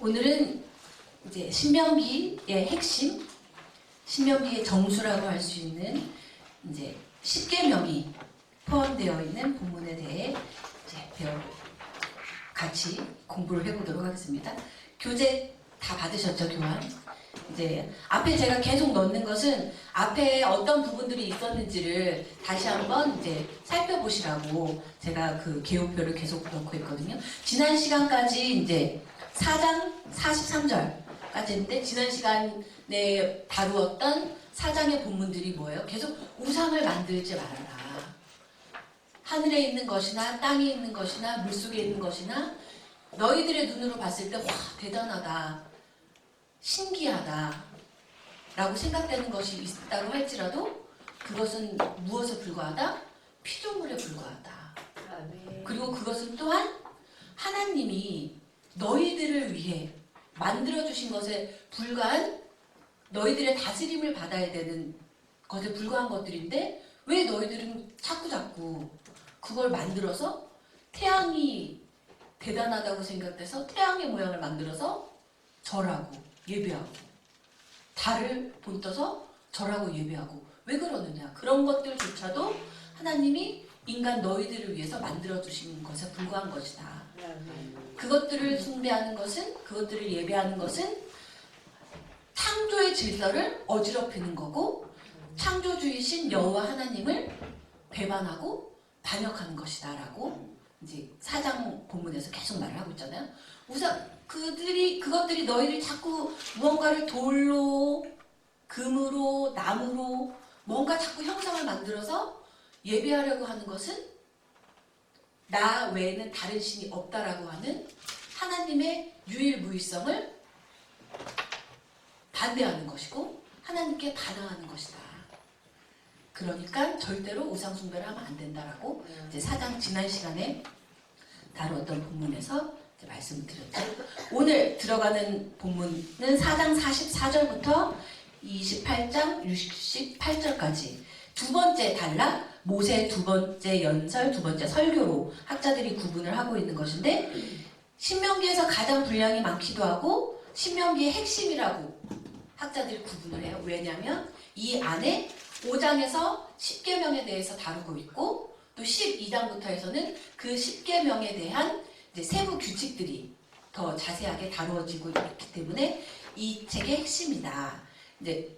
오늘은 이제 신명기의 핵심, 신명기의 정수라고 할 수 있는 이제 10계명이 포함되어 있는 본문에 대해 이제 같이 공부를 해보도록 하겠습니다. 교재 다 받으셨죠, 교환? 이제 앞에 제가 계속 넣는 것은 앞에 어떤 부분들이 있었는지를 다시 한번 이제 살펴보시라고 제가 그 개요표를 계속 넣고 있거든요. 지난 시간까지 이제 4장 43절까지인데 지난 시간에 다루었던 4장의 본문들이 뭐예요? 계속 우상을 만들지 말아라. 하늘에 있는 것이나 땅에 있는 것이나 물속에 있는 것이나 너희들의 눈으로 봤을 때 와 대단하다, 신기하다 라고 생각되는 것이 있다고 할지라도 그것은 무엇에 불과하다? 피조물에 불과하다. 그리고 그것은 또한 하나님이 너희들을 위해 만들어주신 것에 불과한, 너희들의 다스림을 받아야 되는 것에 불과한 것들인데 왜 너희들은 자꾸 그걸 만들어서 태양이 대단하다고 생각돼서 태양의 모양을 만들어서 절하고 예배하고 달을 본떠서 절하고 예배하고 왜 그러느냐? 그런 것들조차도 하나님이 인간 너희들을 위해서 만들어주신 것에 불과한 것이다. 그것들을 숭배하는 것은, 그것들을 예배하는 것은 창조의 질서를 어지럽히는 거고 창조주이신 여호와 하나님을 배반하고 반역하는 것이다 라고 이제 4장 본문에서 계속 말을 하고 있잖아요. 우선 그것들이 너희를 자꾸 무언가를 돌로, 금으로, 나무로 뭔가 자꾸 형상을 만들어서 예배하려고 하는 것은 나 외에는 다른 신이 없다라고 하는 하나님의 유일무이성을 반대하는 것이고 하나님께 반항하는 것이다. 그러니까 절대로 우상숭배를 하면 안 된다라고 이제 4장 지난 시간에 다루었던 본문에서 이제 말씀을 드렸죠. 오늘 들어가는 본문은 4장 44절부터 28장 68절까지 두 번째 단락, 모세의 두 번째 연설, 두 번째 설교로 학자들이 구분을 하고 있는 것인데 신명기에서 가장 분량이 많기도 하고 신명기의 핵심이라고 학자들이 구분을 해요. 왜냐하면 이 안에 5장에서 10계명에 대해서 다루고 있고 또 12장부터 해서는 그 10계명에 대한 이제 세부 규칙들이 더 자세하게 다루어지고 있기 때문에 이 책의 핵심이다. 이제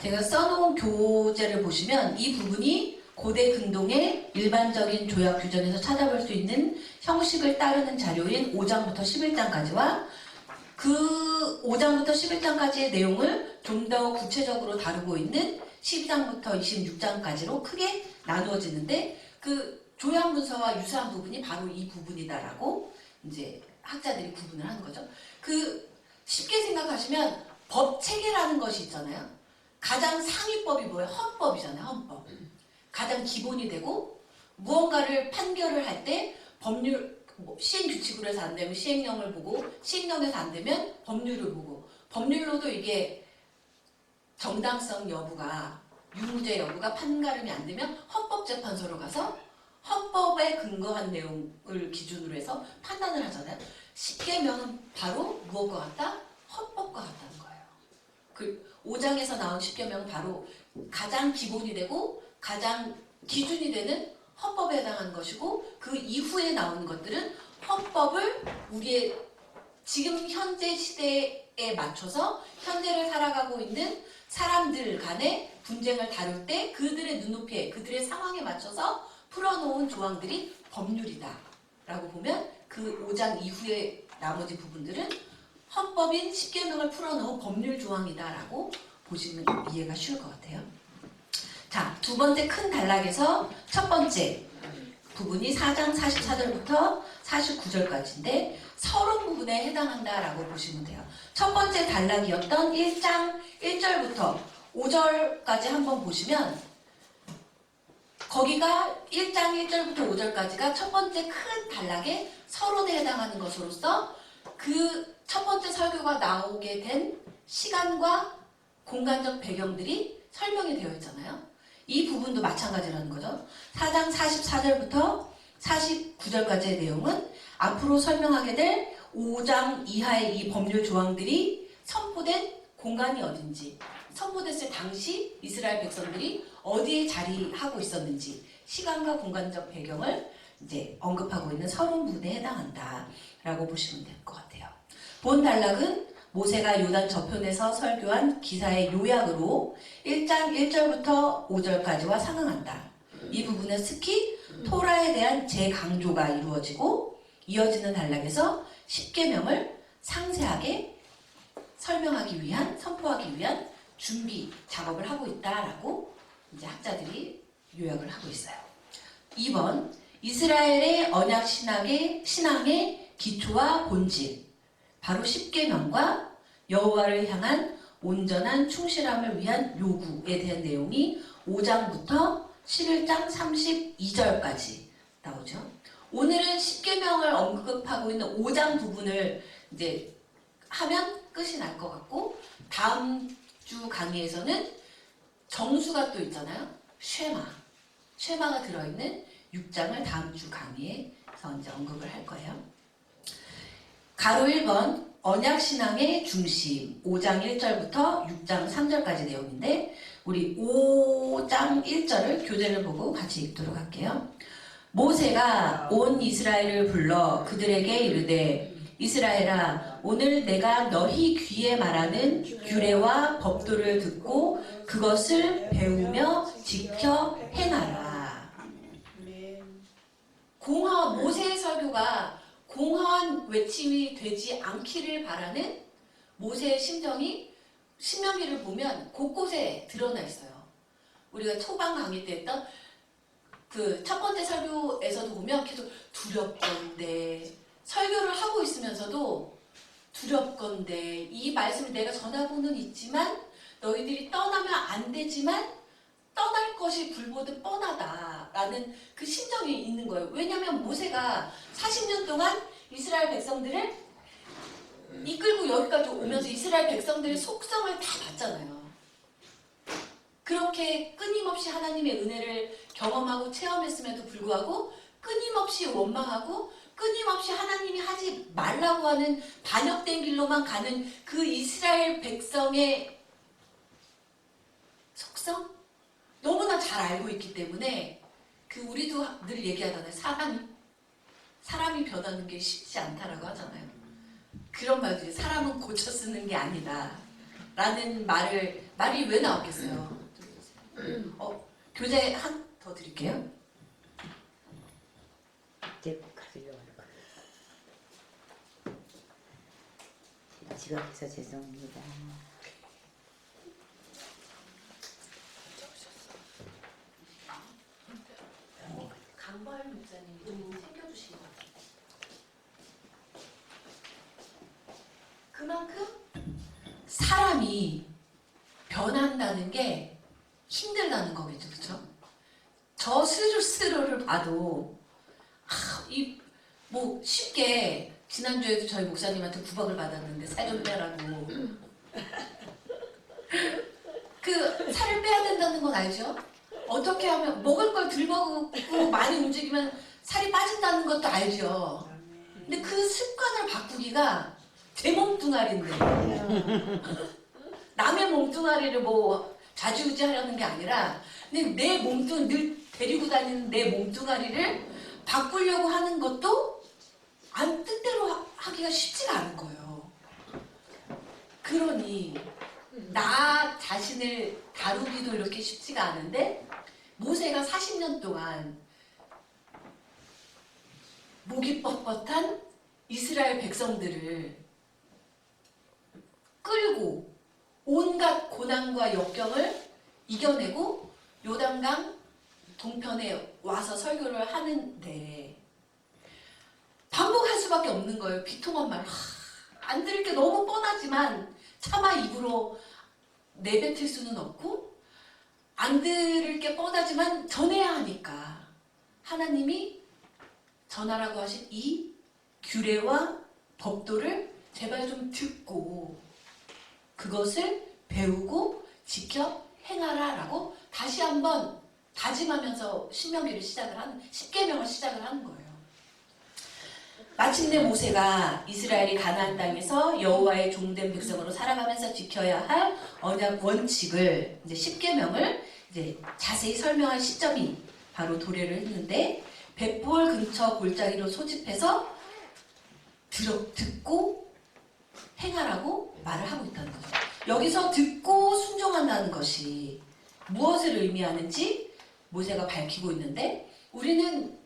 제가 써놓은 교재를 보시면 이 부분이 고대 근동의 일반적인 조약 규정에서 찾아볼 수 있는 형식을 따르는 자료인 5장부터 11장까지와 그 5장부터 11장까지의 내용을 좀 더 구체적으로 다루고 있는 12장부터 26장까지로 크게 나누어지는데 그 조약 문서와 유사한 부분이 바로 이 부분이다라고 이제 학자들이 구분을 하는 거죠. 그 쉽게 생각하시면 법 체계라는 것이 있잖아요. 가장 상위법이 뭐예요? 헌법이잖아요. 헌법. 가장 기본이 되고 무언가를 판결을 할 때 법률, 시행규칙으로 해서 안 되면 시행령을 보고 시행령에서 안 되면 법률을 보고 법률로도 이게 정당성 여부가, 유무죄 여부가 판가름이 안 되면 헌법재판소로 가서 헌법에 근거한 내용을 기준으로 해서 판단을 하잖아요. 10계명은 바로 무엇과 같다? 헌법과 같다는 거예요. 그 5장에서 나온 10계명은 바로 가장 기본이 되고 가장 기준이 되는 헌법에 해당하는 것이고 그 이후에 나오는 것들은 헌법을 우리의 지금 현재 시대에 맞춰서 현재를 살아가고 있는 사람들 간의 분쟁을 다룰 때 그들의 눈높이에, 그들의 상황에 맞춰서 풀어놓은 조항들이 법률이다 라고 보면 그 5장 이후의 나머지 부분들은 헌법인 10계명을 풀어놓은 법률 조항이다 라고 보시면 이해가 쉬울 것 같아요. 자, 두 번째 큰 단락에서 첫 번째 부분이 4장 44절부터 49절까지인데 서론 부분에 해당한다라고 보시면 돼요. 첫 번째 단락이었던 1장 1절부터 5절까지 한번 보시면 거기가 1장 1절부터 5절까지가 첫 번째 큰 단락의 서론에 해당하는 것으로서 그 첫 번째 설교가 나오게 된 시간과 공간적 배경들이 설명이 되어 있잖아요. 이 부분도 마찬가지라는 거죠. 4장 44절부터 49절까지의 내용은 앞으로 설명하게 될 5장 이하의 이 법률 조항들이 선포된 공간이 어딘지, 선포됐을 당시 이스라엘 백성들이 어디에 자리하고 있었는지 시간과 공간적 배경을 이제 언급하고 있는 서론 부분에 해당한다라고 보시면 될 것 같아요. 본 단락은 모세가 요단 저편에서 설교한 기사의 요약으로 1장 1절부터 5절까지와 상응한다. 이 부분은 특히 토라에 대한 재강조가 이루어지고 이어지는 단락에서 십계명을 상세하게 설명하기 위한, 선포하기 위한 준비 작업을 하고 있다라고 이제 학자들이 요약을 하고 있어요. 2번, 이스라엘의 언약 신앙의 기초와 본질, 바로 십계명과 여호와를 향한 온전한 충실함을 위한 요구에 대한 내용이 5장부터 11장 32절까지 나오죠. 오늘은 십계명을 언급하고 있는 5장 부분을 이제 하면 끝이 날 것 같고, 다음 주 강의에서는 정수가 또 있잖아요. 쉐마가 들어있는 6장을 다음 주 강의에서 이제 언급을 할 거예요. 가로 1번 언약신앙의 중심 5장 1절부터 6장 3절까지 내용인데, 우리 5장 1절을 교재를 보고 같이 읽도록 할게요. 모세가 온 이스라엘을 불러 그들에게 이르되 이스라엘아, 오늘 내가 너희 귀에 말하는 규례와 법도를 듣고 그것을 배우며 지켜 행하라. 모세의 설교가 공허한 외침이 되지 않기를 바라는 모세의 심정이 신명기를 보면 곳곳에 드러나 있어요. 우리가 초반 강의 때 했던 그 첫 번째 설교에서도 보면 계속 두렵건대, 설교를 하고 있으면서도 두렵건대, 이 말씀을 내가 전하고는 있지만 너희들이 떠나면 안 되지만 떠날 것이 불보듯 뻔하다라는 그 심정이 있는 거예요. 왜냐하면 모세가 40년 동안 이스라엘 백성들을 이끌고 여기까지 오면서 이스라엘 백성들의 속성을 다 봤잖아요. 그렇게 끊임없이 하나님의 은혜를 경험하고 체험했음에도 불구하고 끊임없이 원망하고 끊임없이 하나님이 하지 말라고 하는 반역된 길로만 가는 그 이스라엘 백성의 속성? 너무나 잘 알고 있기 때문에 그 우리도 늘 얘기하잖아요. 사람이 변하는 게 쉽지 않다라고 하잖아요. 그런 말들이 사람은 고쳐 쓰는 게 아니다 라는 말이 왜 나왔겠어요. 교재 한 더 드릴게요. 이제 가지려고 하는 거예요. 지각해서 죄송합니다. 강발 목사님이 좀 챙겨주신 것 같아요. 그만큼 사람이 변한다는 게 힘들다는 거겠죠, 그렇죠? 저 스스로를 봐도 쉽게 지난주에도 저희 목사님한테 구박을 받았는데 살 좀 빼라고. 그 살을 빼야 된다는 건 알죠? 어떻게 하면 먹을 걸 덜 먹고 많이 움직이면 살이 빠진다는 것도 알죠. 근데 그 습관을 바꾸기가 제 몸뚱아리인데 남의 몸뚱아리를 좌지우지하려는 게 아니라 내 늘 데리고 다니는 내 몸뚱아리를 바꾸려고 하는 것도 뜻대로 하기가 쉽지가 않은 거예요. 그러니 나 자신을 다루기도 이렇게 쉽지가 않은데, 모세가 40년 동안 목이 뻣뻣한 이스라엘 백성들을 끌고 온갖 고난과 역경을 이겨내고 요단강 동편에 와서 설교를 하는데 반복할 수밖에 없는 거예요. 비통한 말. 안 들을 게 너무 뻔하지만 차마 입으로 내뱉을 수는 없고, 안 들을 게 뻔하지만 전해야 하니까 하나님이 전하라고 하신 이 규례와 법도를 제발 좀 듣고 그것을 배우고 지켜 행하라 라고 다시 한번 다짐하면서 십계명을 시작을 하는 거예요. 마침내 모세가 이스라엘이 가나안 땅에서 여호와의 종된 백성으로 살아가면서 지켜야 할 언약 원칙을 이제 10계명을 이제 자세히 설명한 시점이 바로 도래를 했는데 벳볼 근처 골짜기로 소집해서 듣고 행하라고 말을 하고 있다는 거죠. 여기서 듣고 순종한다는 것이 무엇을 의미하는지 모세가 밝히고 있는데 우리는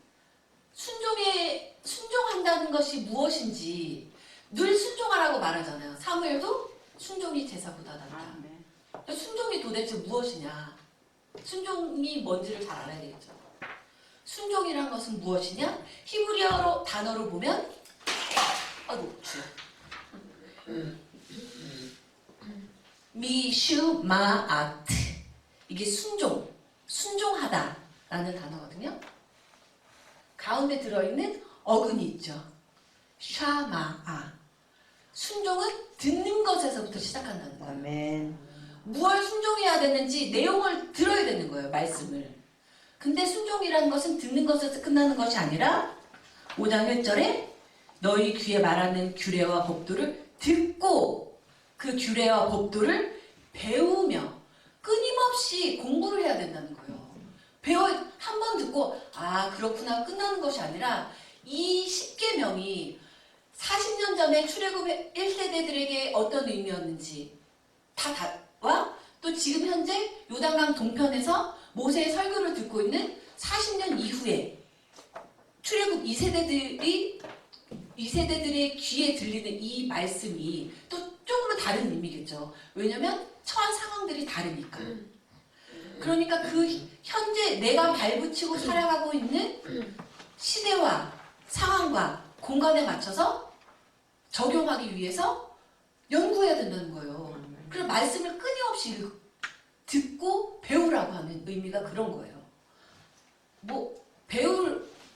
순종한다는 것이 무엇인지 늘 순종하라고 말하잖아요. 사무엘도 순종이 제사보다 낫다. 순종이 도대체 무엇이냐? 순종이 뭔지를 잘 알아야 되겠죠. 순종이란 것은 무엇이냐? 히브리어 단어로 보면 미슈마아트, 이게 순종하다라는 단어거든요. 가운데 들어있는 어근이 있죠. 샤마아. 순종은 듣는 것에서부터 시작한다는 거예요. 아멘. 무엇을 순종해야 되는지 내용을 들어야 되는 거예요. 말씀을. 근데 순종이라는 것은 듣는 것에서 끝나는 것이 아니라 5장 1절에 너희 귀에 말하는 규례와 법도를 듣고 그 규례와 법도를 배우며 끊임없이 공부를 해야 된다는 거예요. 한 번 듣고 그렇구나 끝나는 것이 아니라 이 10계명이 40년 전에 출애굽 1세대들에게 어떤 의미였는지 다와 또 지금 현재 요단강 동편에서 모세의 설교를 듣고 있는 40년 이후에 출애굽 2세대들의 귀에 들리는 이 말씀이 또 조금은 다른 의미겠죠. 왜냐면 처한 상황들이 다르니까. 그러니까 그 현재 내가 발붙이고 살아가고 있는 시대와 상황과 공간에 맞춰서 적용하기 위해서 연구해야 된다는 거예요. 그래서 말씀을 끊임없이 듣고 배우라고 하는 의미가 그런 거예요.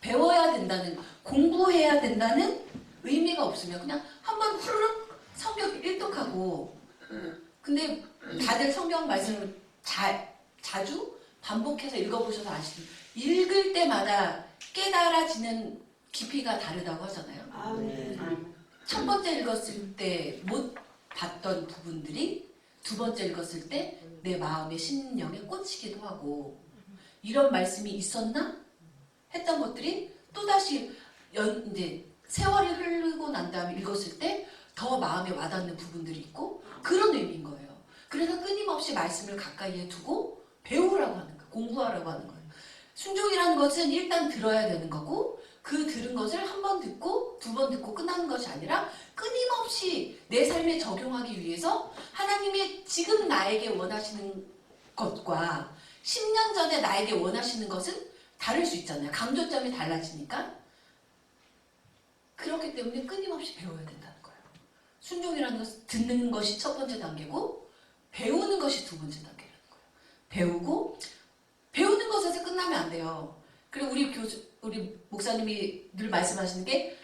배워야 된다는, 공부해야 된다는 의미가 없으면 그냥 한번 후루룩 성경 일독하고, 근데 다들 성경 말씀을 자주 반복해서 읽어보셔서 아시죠? 읽을 때마다 깨달아지는 깊이가 다르다고 하잖아요. 첫 번째 읽었을 때 못 봤던 부분들이 두 번째 읽었을 때 내 마음의 심령에 꽂히기도 하고, 이런 말씀이 있었나? 했던 것들이 또다시 이제 세월이 흐르고 난 다음에 읽었을 때 더 마음에 와닿는 부분들이 있고, 그런 의미인 거예요. 그래서 끊임없이 말씀을 가까이에 두고 배우라고 하는 거예요. 공부하라고 하는 거예요. 순종이라는 것은 일단 들어야 되는 거고, 그 들은 것을 한 번 듣고 두 번 듣고 끝나는 것이 아니라 끊임없이 내 삶에 적용하기 위해서 하나님의 지금 나에게 원하시는 것과 10년 전에 나에게 원하시는 것은 다를 수 있잖아요. 강조점이 달라지니까. 그렇기 때문에 끊임없이 배워야 된다는 거예요. 순종이라는 것은 듣는 것이 첫 번째 단계고 배우는 것이 두 번째 단계라는 거예요. 배우는 것에서 끝나면 안 돼요. 그리고 우리 목사님이 늘 말씀하시는 게,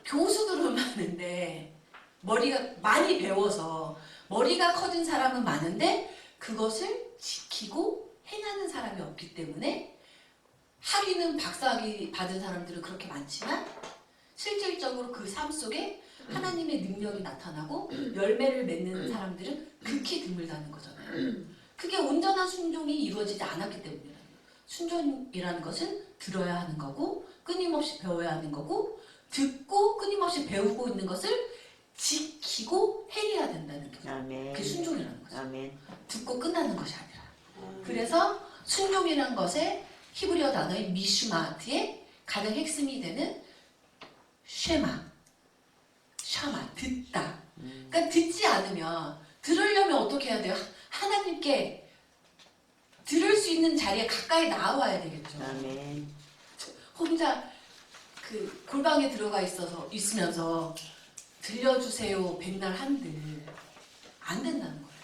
교수들은 많은데 머리가 많이 배워서 머리가 커진 사람은 많은데 그것을 지키고 행하는 사람이 없기 때문에, 학위는 박사학위 받은 사람들은 그렇게 많지만 실질적으로 그 삶 속에 하나님의 능력이 나타나고 열매를 맺는 사람들은 극히 드물다는 거잖아요. 그게 온전한 순종이 이루어지지 않았기 때문이에요. 순종이라는 것은 들어야 하는 거고, 끊임없이 배워야 하는 거고, 듣고 끊임없이 배우고 있는 것을 지키고 행해야 된다는 게 그게 순종이라는 거죠. 아멘. 듣고 끝나는 것이 아니라. 그래서 순종이라는 것의 히브리어 단어인 미슈마트의 가장 핵심이 되는 쉐마, 듣다. 그러니까 듣지 않으면, 들으려면 어떻게 해야 돼요? 하나님께 들을 수 있는 자리에 가까이 나와야 되겠죠. 아멘. 혼자 그 골방에 들어가 있으면서 들려주세요 백날 한들 안 된다는 거예요.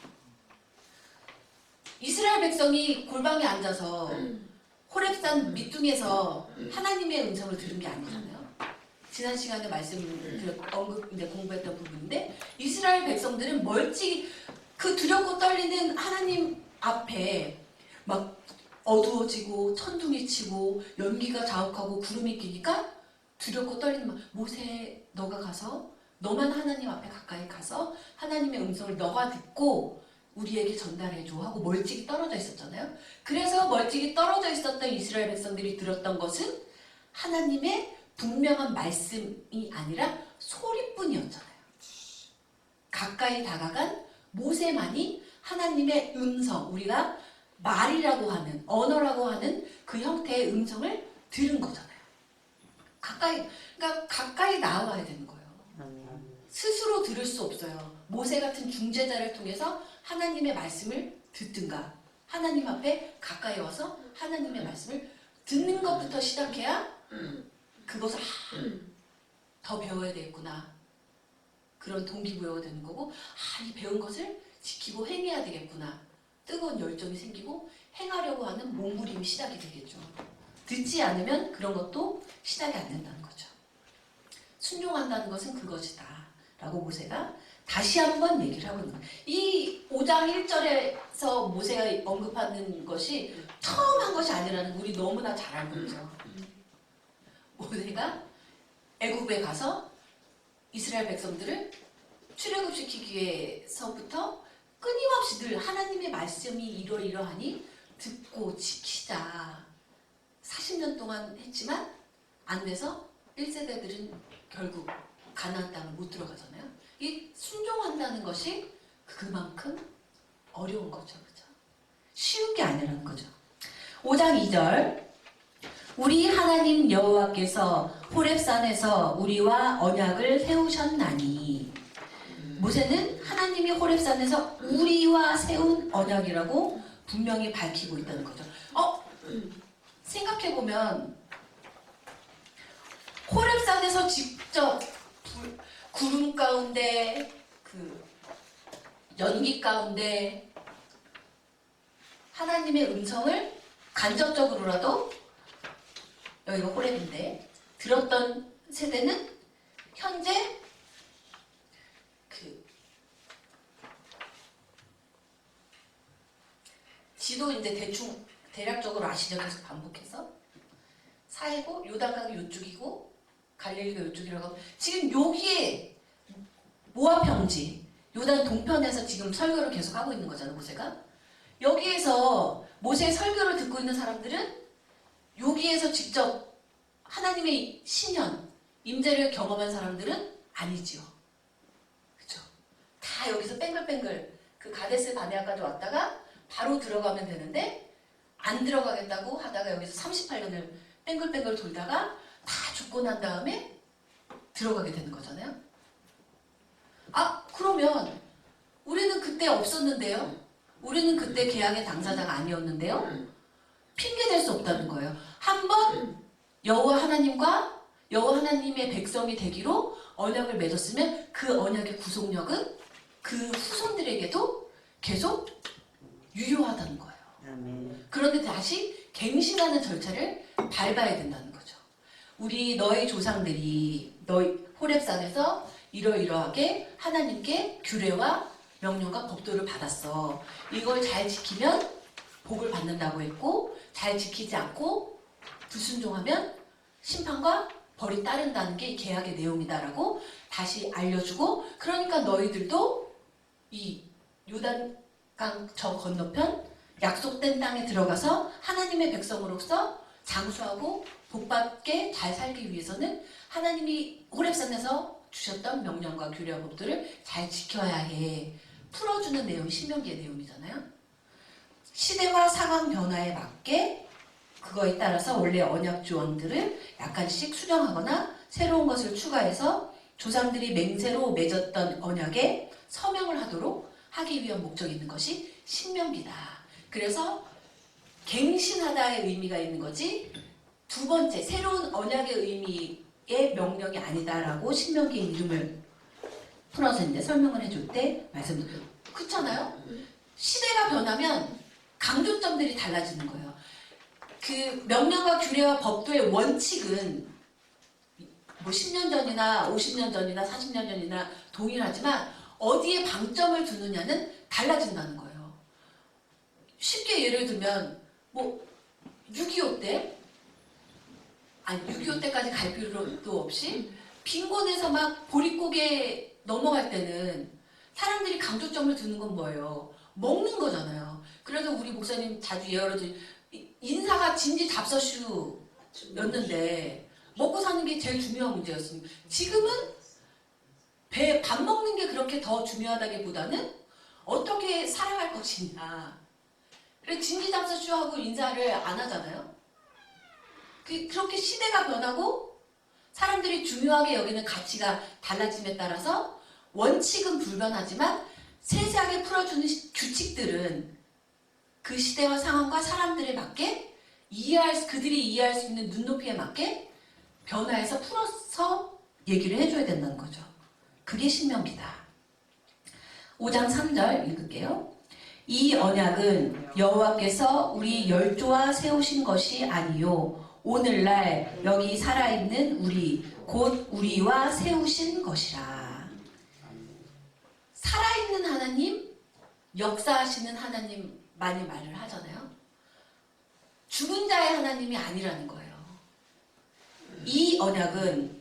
이스라엘 백성이 골방에 앉아서 호렙산 밑둥에서 하나님의 음성을 들은 게 아니잖아요. 지난 시간에 공부했던 부분인데, 이스라엘 백성들은 멀찍이 그 두렵고 떨리는 하나님 앞에 막 어두워지고 천둥이 치고 연기가 자욱하고 구름이 끼니까 두렵고 떨리는 마음. 모세, 너가 가서 너만 하나님 앞에 가까이 가서 하나님의 음성을 너가 듣고 우리에게 전달해줘 하고 멀찍이 떨어져 있었잖아요. 그래서 멀찍이 떨어져 있었던 이스라엘 백성들이 들었던 것은 하나님의 분명한 말씀이 아니라 소리뿐이었잖아요. 가까이 다가간 모세만이 하나님의 음성, 우리가 말이라고 하는, 언어라고 하는 그 형태의 음성을 들은 거잖아요. 그러니까 가까이 나와야 되는 거예요. 아멘. 스스로 들을 수 없어요. 모세 같은 중재자를 통해서 하나님의 말씀을 듣든가 하나님 앞에 가까이 와서 하나님의 말씀을 듣는 것부터 시작해야 그것을 더 배워야 되겠구나. 그런 동기부여가 되는 거고, 이 배운 것을 지키고 행해야 되겠구나. 뜨거운 열정이 생기고 행하려고 하는 몸부림이 시작이 되겠죠. 듣지 않으면 그런 것도 시작이 안 된다는 거죠. 순종한다는 것은 그것이다 라고 모세가 다시 한번 얘기를 하고 있는 거예요. 이 5장 1절에서 모세가 언급하는 것이 처음 한 것이 아니라는 거 우리 너무나 잘 알고 있죠. 모세가 애굽에 가서 이스라엘 백성들을 출애굽시키기 위해서부터 끊임없이 늘 하나님의 말씀이 이러이러하니 듣고 지키자. 40년 동안 했지만 안 돼서 1세대들은 결국 가나안 땅을 못 들어가잖아요. 이 순종한다는 것이 그만큼 어려운 거죠. 그죠? 쉬운 게 아니라는 거죠. 5장 2절 우리 하나님 여호와께서 호렙산에서 우리와 언약을 세우셨나니 모세는 하나님이 호렙산에서 우리와 세운 언약이라고 분명히 밝히고 있다는 거죠. 생각해보면 호렙산에서 직접 구름 가운데 그 연기 가운데 하나님의 음성을 간접적으로라도 여기가 호렙인데 들었던 세대는 현재 그 지도 이제 대략적으로 아시죠? 계속 반복해서 사해고 요단강이 요쪽이고 갈릴리가 요쪽이라고 하고 지금 여기에 모압 평지 요단 동편에서 지금 설교를 계속 하고 있는 거잖아요. 모세가 여기에서 모세의 설교를 듣고 있는 사람들은 여기에서 직접 하나님의 신현 임재를 경험한 사람들은 아니지요. 그렇죠? 다 여기서 뱅글뱅글 그 가데스 바네아까지 왔다가 바로 들어가면 되는데 안 들어가겠다고 하다가 여기서 38년을 뱅글뱅글 돌다가 다 죽고 난 다음에 들어가게 되는 거잖아요. 그러면 우리는 그때 없었는데요. 우리는 그때 계약의 당사자가 아니었는데요. 핑계 댈 수 없다는 거예요. 한번 여호와 하나님과 여호와 하나님의 백성이 되기로 언약을 맺었으면 그 언약의 구속력은 그 후손들에게도 계속 유효하다는 거예요. 아멘. 그런데 다시 갱신하는 절차를 밟아야 된다는 거죠. 우리 너희 조상들이 너희 호렙산에서 이러이러하게 하나님께 규례와 명령과 법도를 받았어. 이걸 잘 지키면 복을 받는다고 했고 잘 지키지 않고 불순종하면 심판과 벌이 따른다는 게 계약의 내용이다라고 다시 알려주고 그러니까 너희들도 이 요단강 저 건너편 약속된 땅에 들어가서 하나님의 백성으로서 장수하고 복받게 잘 살기 위해서는 하나님이 호렙산에서 주셨던 명령과 규례와 법들을 잘 지켜야 해. 풀어주는 내용이 신명기의 내용이잖아요. 시대와 상황 변화에 맞게 그거에 따라서 원래 언약 조항들을 약간씩 수정하거나 새로운 것을 추가해서 조상들이 맹세로 맺었던 언약에 서명을 하도록 하기 위한 목적이 있는 것이 신명기다. 그래서 갱신하다의 의미가 있는 거지 두 번째 새로운 언약의 의미의 명령이 아니다라고 신명기의 이름을 풀어서 이제 설명을 해줄 때 말씀드려요. 그렇잖아요? 시대가 변하면 강조점들이 달라지는 거예요. 그 명령과 규례와 법도의 원칙은 뭐 10년 전이나 50년 전이나 40년 전이나 동일하지만 어디에 방점을 두느냐는 달라진다는 거예요. 쉽게 예를 들면 뭐 6.25 때 아니 6.25 때까지 갈 필요도 없이 빈곤에서 막 보릿고개 넘어갈 때는 사람들이 강조점을 두는 건 뭐예요? 먹는 거잖아요. 그래서 우리 목사님 자주 예언을 인사가 진지잡서슈였는데 먹고 사는 게 제일 중요한 문제였습니다. 지금은 밥 먹는 게 그렇게 더 중요하다기보다는 어떻게 살아갈 것이냐. 그래 진지잡서슈하고 인사를 안 하잖아요. 그렇게 시대가 변하고 사람들이 중요하게 여기는 가치가 달라짐에 따라서 원칙은 불변하지만 세세하게 풀어주는 규칙들은 그 시대와 상황과 사람들에 맞게 그들이 이해할 수 있는 눈높이에 맞게 변화해서 풀어서 얘기를 해줘야 된다는 거죠. 그게 신명기다. 5장 3절 읽을게요. 이 언약은 여호와께서 우리 열조와 세우신 것이 아니요 오늘날 여기 살아있는 우리 곧 우리와 세우신 것이라. 살아있는 하나님, 역사하시는 하나님 많이 말을 하잖아요. 죽은 자의 하나님이 아니라는 거예요. 이 언약은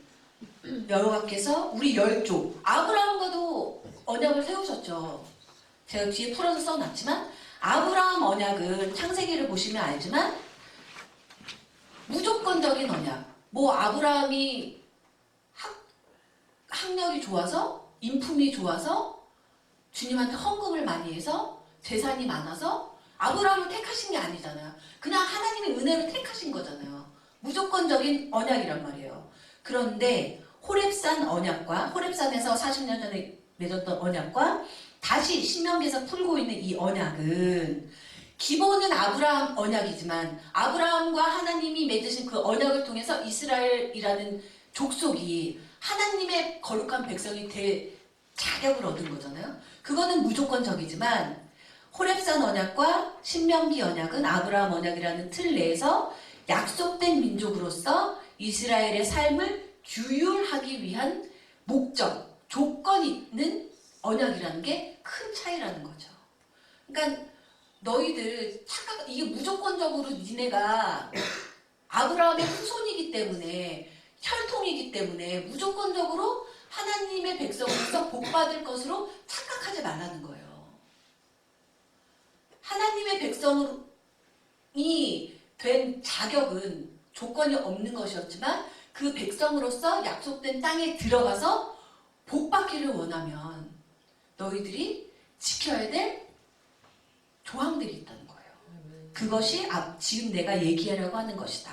여호와께서 우리 열조, 아브라함과도 언약을 세우셨죠. 제가 뒤에 풀어서 써놨지만 아브라함 언약은 창세기를 보시면 알지만 무조건적인 언약. 뭐 아브라함이 학력이 좋아서 인품이 좋아서 주님한테 헌금을 많이 해서 재산이 많아서 아브라함을 택하신 게 아니잖아요. 그냥 하나님의 은혜로 택하신 거잖아요. 무조건적인 언약이란 말이에요. 그런데 호렙산 언약과 호렙산에서 40년 전에 맺었던 언약과 다시 신명기에서 풀고 있는 이 언약은 기본은 아브라함 언약이지만 아브라함과 하나님이 맺으신 그 언약을 통해서 이스라엘이라는 족속이 하나님의 거룩한 백성이 될 자격을 얻은 거잖아요. 그거는 무조건적이지만 호렙산 언약과 신명기 언약은 아브라함 언약이라는 틀 내에서 약속된 민족으로서 이스라엘의 삶을 규율하기 위한 목적, 조건이 있는 언약이라는 게 큰 차이라는 거죠. 그러니까 너희들 이게 무조건적으로 니네가 아브라함의 후손이기 때문에 혈통이기 때문에 무조건적으로 하나님의 백성으로서 복받을 것으로 착각하지 말라는 거예요. 하나님의 백성이 된 자격은 조건이 없는 것이었지만 그 백성으로서 약속된 땅에 들어가서 복받기를 원하면 너희들이 지켜야 될 조항들이 있다는 거예요. 그것이 지금 내가 얘기하려고 하는 것이다.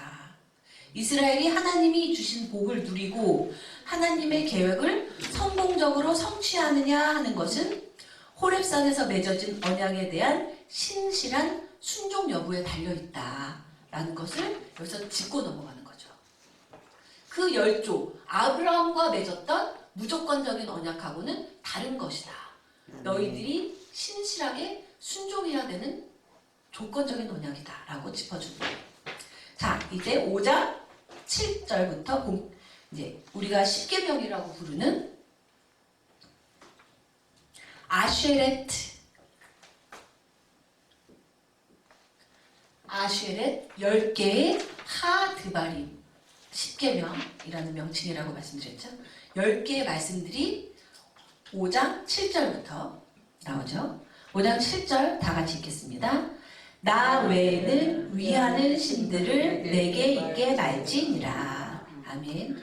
이스라엘이 하나님이 주신 복을 누리고 하나님의 계획을 성공적으로 성취하느냐 하는 것은 호렙산에서 맺어진 언약에 대한 신실한 순종 여부에 달려있다라는 것을 여기서 짚고 넘어가는 거죠. 그 열조, 아브라함과 맺었던 무조건적인 언약하고는 다른 것이다. 너희들이 신실하게 순종해야 되는 조건적인 언약이다 라고 짚어줍니다. 자, 이제 5장 7절부터 이제 우리가 십계명이라고 부르는 아쉐렛 10개의 하드바림 십계명이라는 명칭이라고 말씀드렸죠. 10개의 말씀들이 5장 7절부터 나오죠. 5장 7절 다 같이 읽겠습니다. 나 외에는 위하는 신들을 내게 있게 말지니라. 아멘.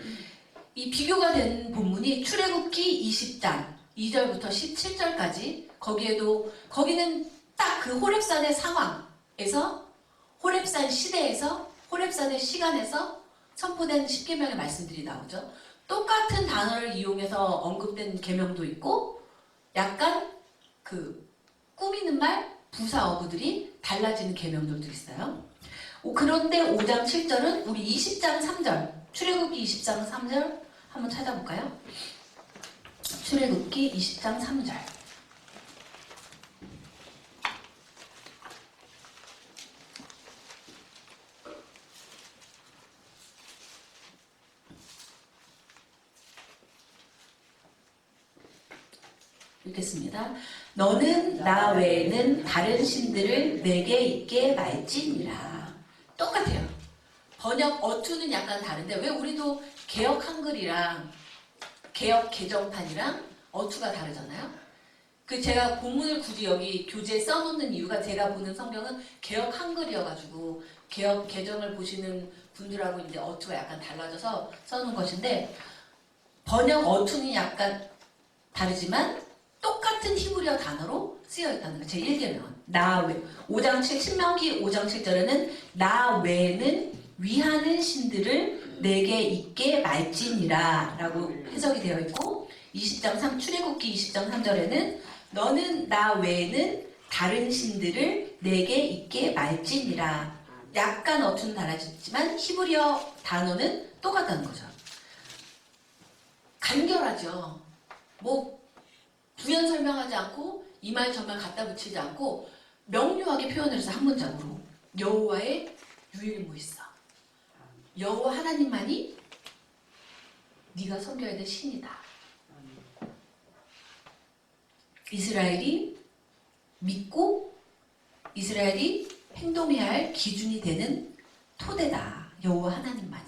이 비교가 된 본문이 출애굽기 20장 2절부터 17절까지 거기는 딱 그 호렙산의 상황에서 호렙산 시대에서 호렙산의 시간에서 선포된 십계명의 말씀들이 나오죠. 똑같은 단어를 이용해서 언급된 계명도 있고 약간 그 꾸미는 말 부사 어구들이 달라지는 계명들도 있어요. 그런데 5장 7절은 우리 20장 3절 출애굽기 20장 3절 한번 찾아볼까요? 출애굽기 20장 3절 읽겠습니다. 너는 나 외에는 다른 신들을 내게 있게 말지니라. 똑같아요. 번역 어투는 약간 다른데 왜 우리도 개역 한글이랑 개역 개정판이랑 어투가 다르잖아요. 그 제가 본문을 굳이 여기 교재에 써놓는 이유가 제가 보는 성경은 개역 한글이어가지고 개역 개정을 보시는 분들하고 이제 어투가 약간 달라져서 써놓은 것인데 번역 어투는 약간 다르지만 똑같은 히브리어 단어로 쓰여 있다는 거. 제1계명은 나 외. 5장 7 신명기 5장 7절에는 나 외에는 위하는 신들을 내게 있게 말지니라 라고 해석이 되어 있고 20장 3 출애굽기 20장 3절에는 너는 나 외에는 다른 신들을 내게 있게 말지니라. 약간 어투는 달라졌지만 히브리어 단어는 똑같다는 거죠. 간결하죠. 뭐 부연 설명하지 않고 이 말 저 말 갖다 붙이지 않고 명료하게 표현을 해서 한 문장으로 여호와의 유일무이사. 여호와 하나님만이 네가 섬겨야 될 신이다. 이스라엘이 믿고 이스라엘이 행동해야 할 기준이 되는 토대다. 여호와 하나님만이.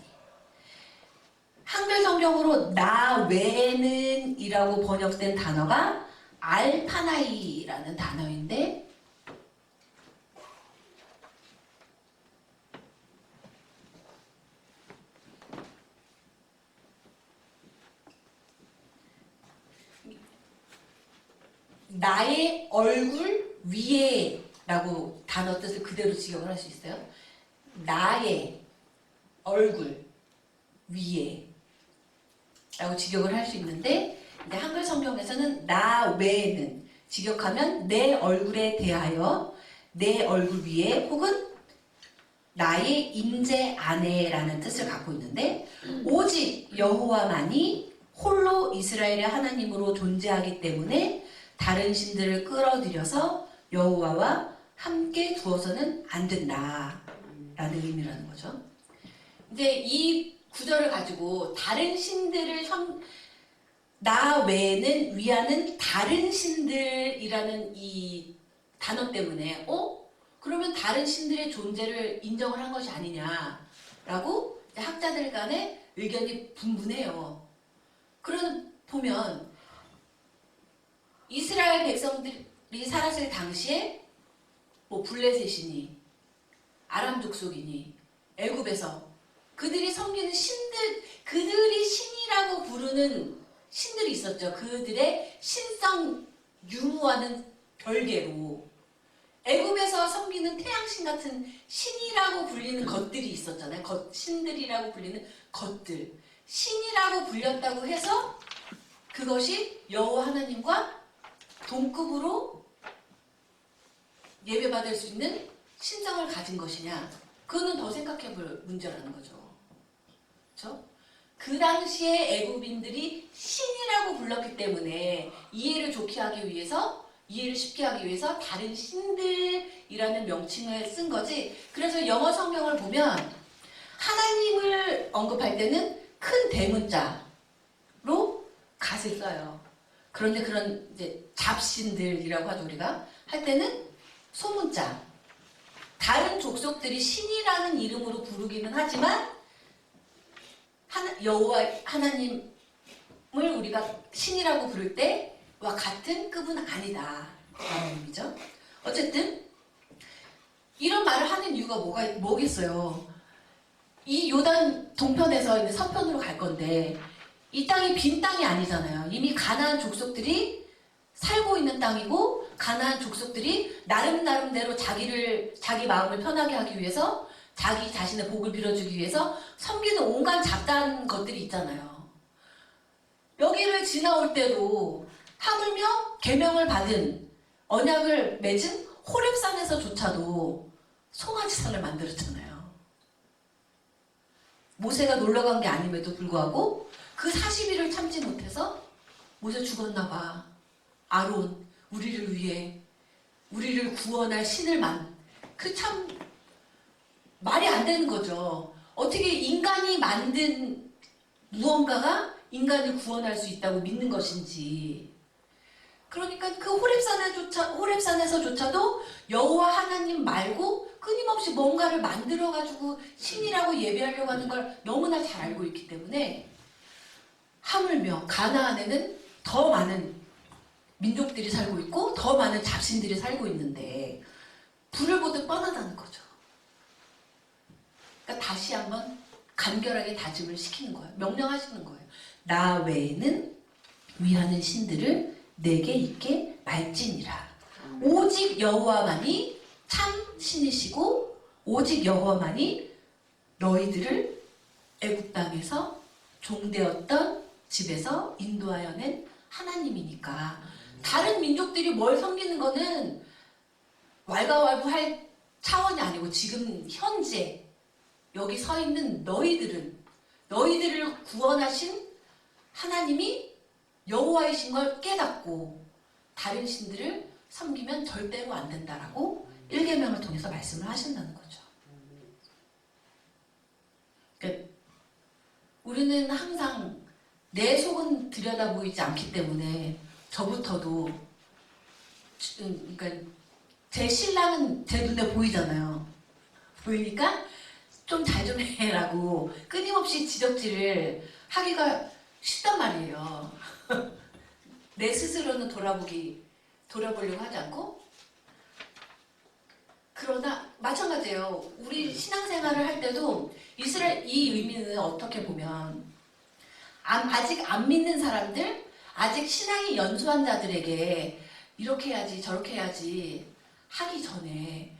한글 성경으로 나 외에는 이라고 번역된 단어가 알파나이라는 단어인데 나의 얼굴 위에 라고 단어 뜻을 그대로 직역을 할 수 있어요. 나의 얼굴 위에 라고 직역을 할 수 있는데 이제 한글 성경에서는 나 외에는 직역하면 내 얼굴에 대하여 내 얼굴 위에 혹은 나의 임재 안에라는 뜻을 갖고 있는데 오직 여호와만이 홀로 이스라엘의 하나님으로 존재하기 때문에 다른 신들을 끌어들여서 여호와와 함께 두어서는 안 된다 라는 의미라는 거죠. 이제 이 구절을 가지고 다른 신들을 나 외에는 위하는 다른 신들이라는 이 단어 때문에 그러면 다른 신들의 존재를 인정을 한 것이 아니냐라고 학자들 간의 의견이 분분해요. 그런 보면 이스라엘 백성들이 살았을 당시에 뭐 블레셋이니 아람 족속이니 애굽에서 그들이 섬기는 신들, 그들이 신이라고 부르는 신들이 있었죠. 그들의 신성 유무와는 별개로 애굽에서 섬기는 태양신 같은 신이라고 불리는 것들이 있었잖아요. 신들이라고 불리는 것들. 신이라고 불렸다고 해서 그것이 여호와 하나님과 동급으로 예배받을 수 있는 신성을 가진 것이냐. 그거는 더 생각해 볼 문제라는 거죠. 그렇죠? 그 당시에 애굽인들이 신이라고 불렀기 때문에 이해를 좋게 하기 위해서 이해를 쉽게 하기 위해서 다른 신들이라는 명칭을 쓴 거지. 그래서 영어 성경을 보면 하나님을 언급할 때는 큰 대문자로 갓을 써요. 그런데 그런 이제 잡신들이라고 하죠. 우리가 할 때는 소문자. 다른 족속들이 신이라는 이름으로 부르기는 하지만 여호와 하나님을 우리가 신이라고 부를 때와 같은 급은 아니다 라는 의미죠. 어쨌든 이런 말을 하는 이유가 뭐겠어요. 이 요단 동편에서 이제 서편으로 갈 건데 이 땅이 빈 땅이 아니잖아요. 이미 가나안 족속들이 살고 있는 땅이고 가나안 족속들이 나름대로 자기 마음을 편하게 하기 위해서 자기 자신의 복을 빌어주기 위해서 섬기는 온갖 잡다한 것들이 있잖아요. 여기를 지나올 때도 하물며 계명을 받은 언약을 맺은 호렙산에서조차도 송아지상을 만들었잖아요. 모세가 놀러간 게 아님에도 불구하고 그 40일을 참지 못해서 모세 죽었나 봐. 아론 우리를 위해 우리를 구원할 신을 그 참 말이 안 되는 거죠. 어떻게 인간이 만든 무언가가 인간을 구원할 수 있다고 믿는 것인지. 그러니까 그 호렙산에서조차도 여호와 하나님 말고 끊임없이 뭔가를 만들어가지고 신이라고 예배하려고 하는 걸 너무나 잘 알고 있기 때문에 하물며 가나안에는 더 많은 민족들이 살고 있고 더 많은 잡신들이 살고 있는데 불을 보듯 뻔하다는 거죠. 그러니까 다시 한번 간결하게 다짐을 시키는 거예요. 명령하시는 거예요. 나 외에는 위하는 신들을 내게 있게 말지니라. 오직 여호와만이 참 신이시고 오직 여호와만이 너희들을 애굽 땅에서 종되었던 집에서 인도하여 낸 하나님이니까. 다른 민족들이 뭘 섬기는 거는 왈가왈부할 차원이 아니고 지금 현재 여기 서 있는 너희들을 구원하신 하나님이 여호와이신 걸 깨닫고 다른 신들을 섬기면 절대로 안 된다라고 1계명을 통해서 말씀을 하신다는 거죠. 그러니까 우리는 항상 내 속은 들여다보이지 않기 때문에 저부터도 그러니까 제 신랑은 제 눈에 보이잖아요. 보이니까 좀 잘 좀 해라고 끊임없이 지적질을 하기가 쉽단 말이에요. 내 스스로는 돌아보려고 하지 않고. 그러나 마찬가지예요. 우리 신앙생활을 할 때도 이 의미는 어떻게 보면 아직 안 믿는 사람들, 아직 신앙이 연수한 자들에게 이렇게 해야지 저렇게 해야지 하기 전에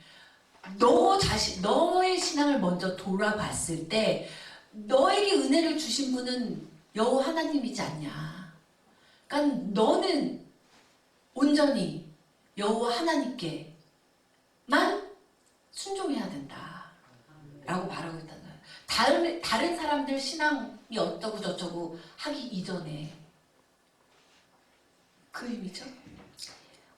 너의 신앙을 먼저 돌아봤을 때 너에게 은혜를 주신 분은 여호와 하나님이지 않냐. 그러니까 너는 온전히 여호와 하나님께만 순종해야 된다 라고 말하고 있다는 거예요. 다른 사람들 신앙이 어쩌고 저쩌고 하기 이전에. 그 의미죠.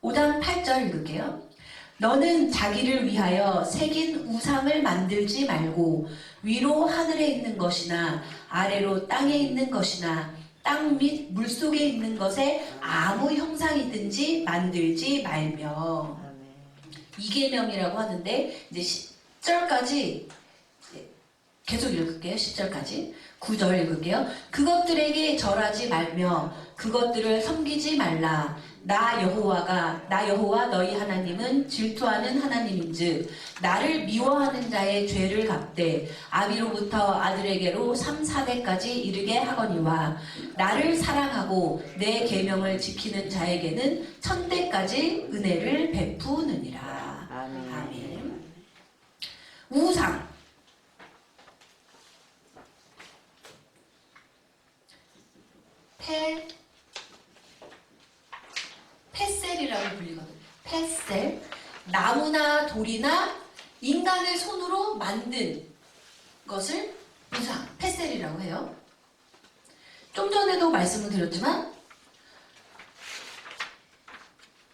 5장 8절 읽을게요. 너는 자기를 위하여 새긴 우상을 만들지 말고 위로 하늘에 있는 것이나 아래로 땅에 있는 것이나 땅 및 물속에 있는 것에 아무 형상이든지 만들지 말며. 이계명이라고 하는데 이제 10절까지 계속 읽을게요. 10절까지 9절 읽을게요. 그것들에게 절하지 말며 그것들을 섬기지 말라. 나 여호와 너희 하나님은 질투하는 하나님인즉 나를 미워하는 자의 죄를 갚되 아비로부터 아들에게로 3, 4대까지 이르게 하거니와 나를 사랑하고 내 계명을 지키는 자에게는 1000대까지 은혜를 베푸느니라. 아멘. 우상. 페셀이라고 불리거든요. 페셀. 나무나 돌이나 인간의 손으로 만든 것을 우상, 페셀이라고 해요. 좀 전에도 말씀을 드렸지만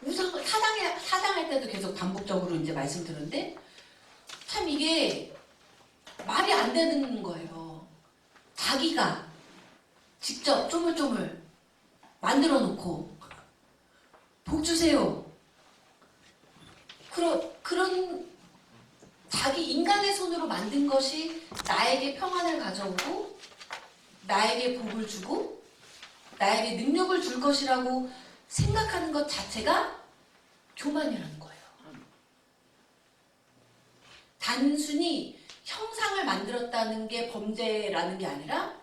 우상을 사당할 때도 계속 반복적으로 이제 말씀드렸는데 참 이게 말이 안 되는 거예요. 자기가 직접 쪼물쪼물 만들어 놓고 복 주세요. 그런 자기 인간의 손으로 만든 것이 나에게 평안을 가져오고 나에게 복을 주고 나에게 능력을 줄 것이라고 생각하는 것 자체가 교만이라는 거예요. 단순히 형상을 만들었다는 게 범죄라는 게 아니라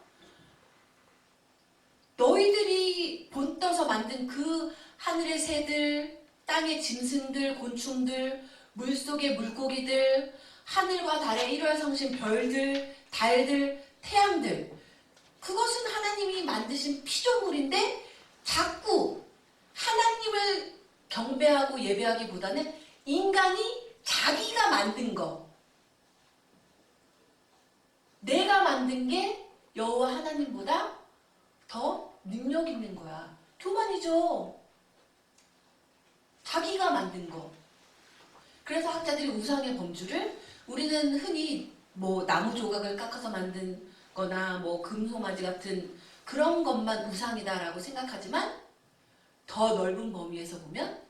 너희들이 본떠서 만든 그 하늘의 새들, 땅의 짐승들, 곤충들, 물속의 물고기들, 하늘과 달의 일월성신 별들, 달들, 태양들, 그것은 하나님이 만드신 피조물인데 자꾸 하나님을 경배하고 예배하기보다는 인간이 자기가 만든 거, 내가 만든 게 여호와 하나님보다 더 능력 있는 거야. 교만이죠. 자기가 만든 거. 그래서 학자들이 우상의 범주를 우리는 흔히 뭐 나무 조각을 깎아서 만든 거나 뭐 금송아지 같은 그런 것만 우상이다라고 생각하지만 더 더 넓은 범위에서 보면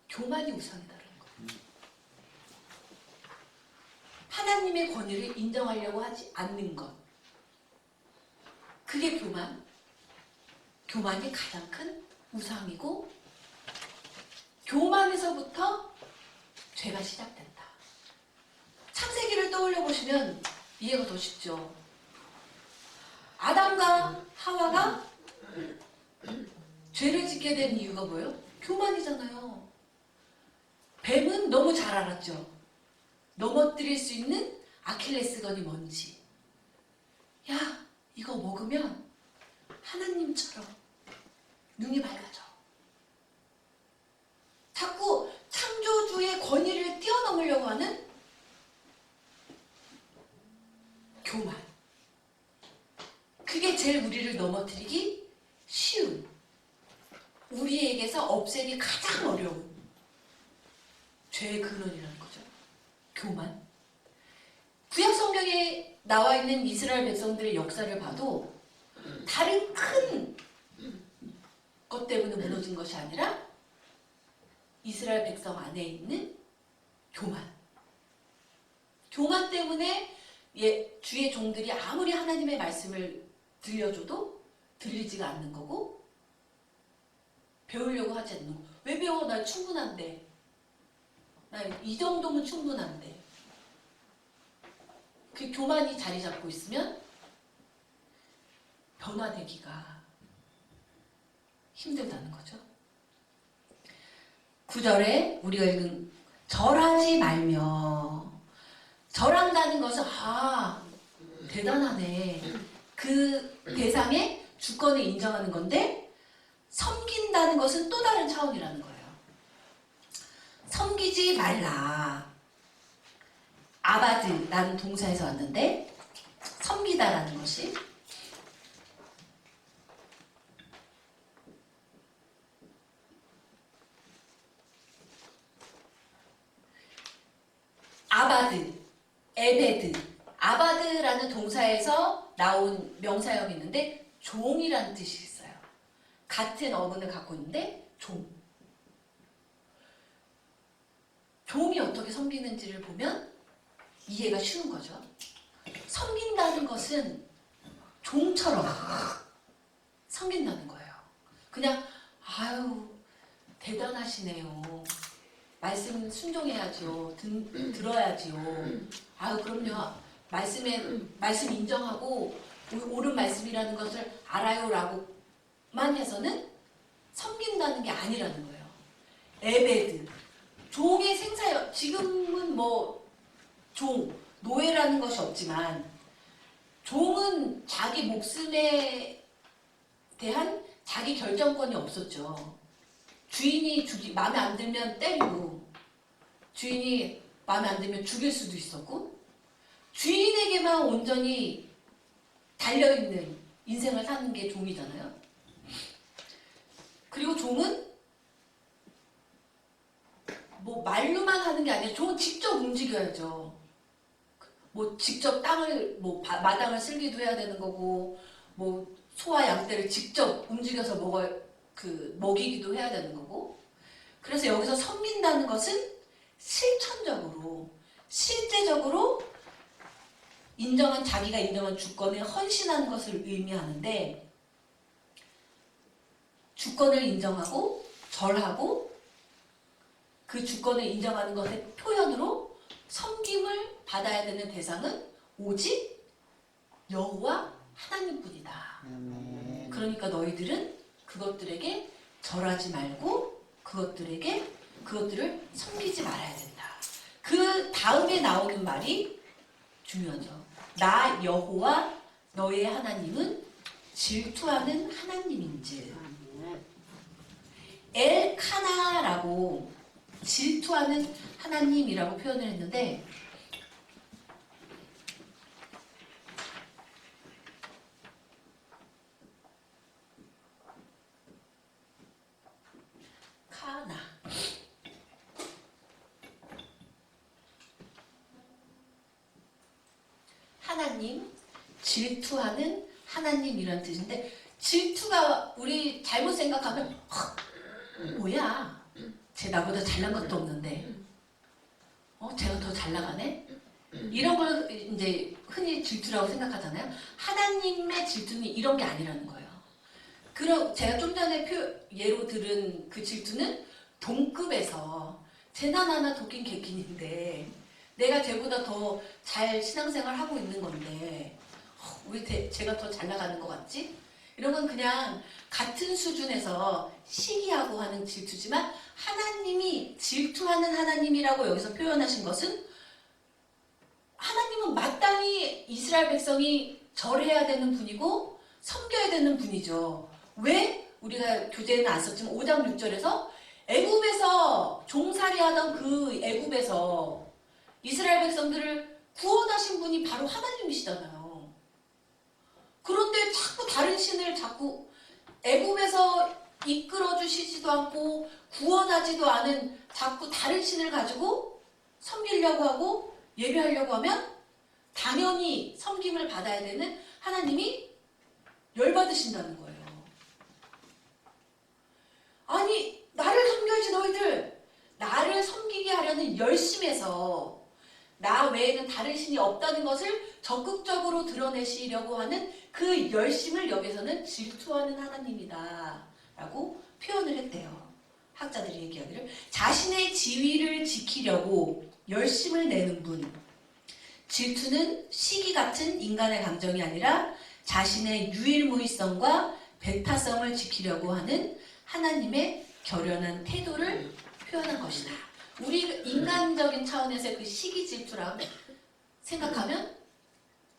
교만이 우상이다라는 거예요. 하나님의 권위를 인정하려고 하지 않는 것. 그게 교만. 교만이 가장 큰 우상이고 교만에서부터 죄가 시작된다. 창세기를 떠올려 보시면 이해가 더 쉽죠. 아담과 하와가 죄를 짓게 된 이유가 뭐예요? 교만이잖아요. 뱀은 너무 잘 알았죠. 넘어뜨릴 수 있는 아킬레스건이 뭔지. 야, 이거 먹으면 하나님처럼 눈이 밝아져. 자꾸 창조주의 권위를 뛰어넘으려고 하는 교만. 그게 제일 우리를 넘어뜨리기 쉬운, 우리에게서 없애기 가장 어려운 죄의 근원이라는 거죠. 교만. 구약 성경에 나와 있는 이스라엘 백성들의 역사를 봐도 다른 큰 것 때문에 무너진 것이 아니라 이스라엘 백성 안에 있는 교만. 교만 때문에 주의 종들이 아무리 하나님의 말씀을 들려줘도 들리지가 않는 거고 배우려고 하지 않는 거. 왜 배워? 나 충분한데. 나 이 정도면 충분한데. 그 교만이 자리 잡고 있으면 변화되기가 힘들다는 거죠. 9절에 우리가 읽은 절하지 말며. 절한다는 것은 대단하네. 그 대상의 주권을 인정하는 건데 섬긴다는 것은 또 다른 차원이라는 거예요. 섬기지 말라. 아바드라는 동사에서 왔는데 섬기다라는 것이 아바드, 에베드. 아바드라는 동사에서 나온 명사형이 있는데 종이라는 뜻이 있어요. 같은 어근을 갖고 있는데 종. 종이 어떻게 섬기는지를 보면 이해가 쉬운 거죠. 섬긴다는 것은 종처럼 섬긴다는 거예요. 그냥 대단하시네요. 말씀 순종해야죠. 들어야지요. 그럼요. 말씀 인정하고 옳은 말씀이라는 것을 알아요라고만 해서는 섬긴다는 게 아니라는 거예요. 에베드. 종의 생사요. 지금은 노예라는 것이 없지만 종은 자기 목숨에 대한 자기 결정권이 없었죠. 주인이 마음에 안 들면 때리고 주인이 마음에 안 들면 죽일 수도 있었고 주인에게만 온전히 달려있는 인생을 사는 게 종이잖아요. 그리고 종은 말로만 하는 게 아니라 종은 직접 움직여야죠. 직접 땅을 마당을 쓸기도 해야 되는 거고 소와 양떼를 직접 움직여서 먹이기도 해야 되는 거고. 그래서 여기서 섬긴다는 것은 실천적으로 실제적으로 자기가 인정한 주권에 헌신하는 것을 의미하는데 주권을 인정하고 절하고 그 주권을 인정하는 것의 표현으로 섬김을 받아야 되는 대상은 오직 여호와 하나님뿐이다. 그러니까 너희들은 그것들에게 절하지 말고 그것들을 섬기지 말아야 된다. 그 다음에 나오는 말이 중요하죠. 나 여호와 너의 하나님은 질투하는 하나님인즉. 엘카나라고 질투하는 하나님이라고 표현을 했는데 하나님, 질투하는 하나님이라는 뜻인데 질투가 우리 잘못 생각하면 뭐야? 쟤 나보다 잘난 것도 없는데 쟤가 더 잘 나가네? 이런 걸 이제 흔히 질투라고 생각하잖아요. 하나님의 질투는 이런 게 아니라는 거예요. 그럼 제가 좀 전에 예로 들은 그 질투는 동급에서 쟤나 나나 도끼 개낀인데 내가 쟤보다 더 잘 신앙생활 하고 있는 건데 왜 쟤가 더 잘 나가는 것 같지? 이런 건 그냥 같은 수준에서 시기하고 하는 질투지만 하나님이 질투하는 하나님이라고 여기서 표현하신 것은 하나님은 마땅히 이스라엘 백성이 절해야 되는 분이고 섬겨야 되는 분이죠. 왜? 우리가 교재에는 안 썼지만 5장 6절에서 애굽에서 종살이하던 그 애굽에서 이스라엘 백성들을 구원하신 분이 바로 하나님이시잖아요. 그런데 자꾸 다른 신을 자꾸 애굽에서 이끌어 주시지도 않고 구원하지도 않은 자꾸 다른 신을 가지고 섬기려고 하고 예배하려고 하면 당연히 섬김을 받아야 되는 하나님이 열받으신다는 거예요. 아니 나를 섬겨야지 너희들. 나를 섬기게 하려는 열심에서 나 외에는 다른 신이 없다는 것을 적극적으로 드러내시려고 하는 그 열심을 여기서는 질투하는 하나님이다 라고 표현을 했대요. 학자들이 얘기하기를 자신의 지위를 지키려고 열심을 내는 분. 질투는 시기 같은 인간의 감정이 아니라 자신의 유일무이성과 배타성을 지키려고 하는 하나님의 결연한 태도를 표현한 것이다. 우리 인간적인 차원에서 그 시기 질투라고 생각하면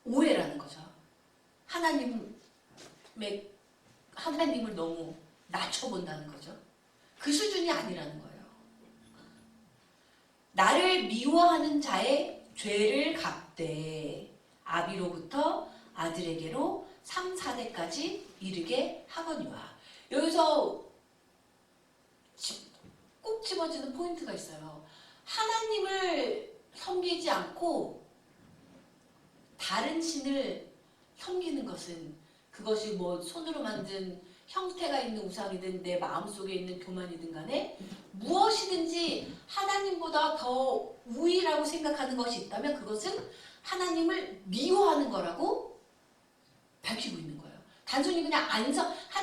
오해라는 거죠. 하나님을 너무 낮춰본다는 거죠. 그 수준이 아니라는 거예요. 나를 미워하는 자의 죄를 갚되 아비로부터 아들에게로 3, 4대까지 이르게 하거니와. 여기서 꼭 집어지는 포인트가 있어요. 하나님을 섬기지 않고 다른 신을 섬기는 것은 그것이 뭐 손으로 만든 형태가 있는 우상이든 내 마음속에 있는 교만이든 간에 무엇이든지 하나님보다 더 우위라고 생각하는 것이 있다면 그것은 하나님을 미워하는 거라고 밝히고 있는 거예요. 단순히 그냥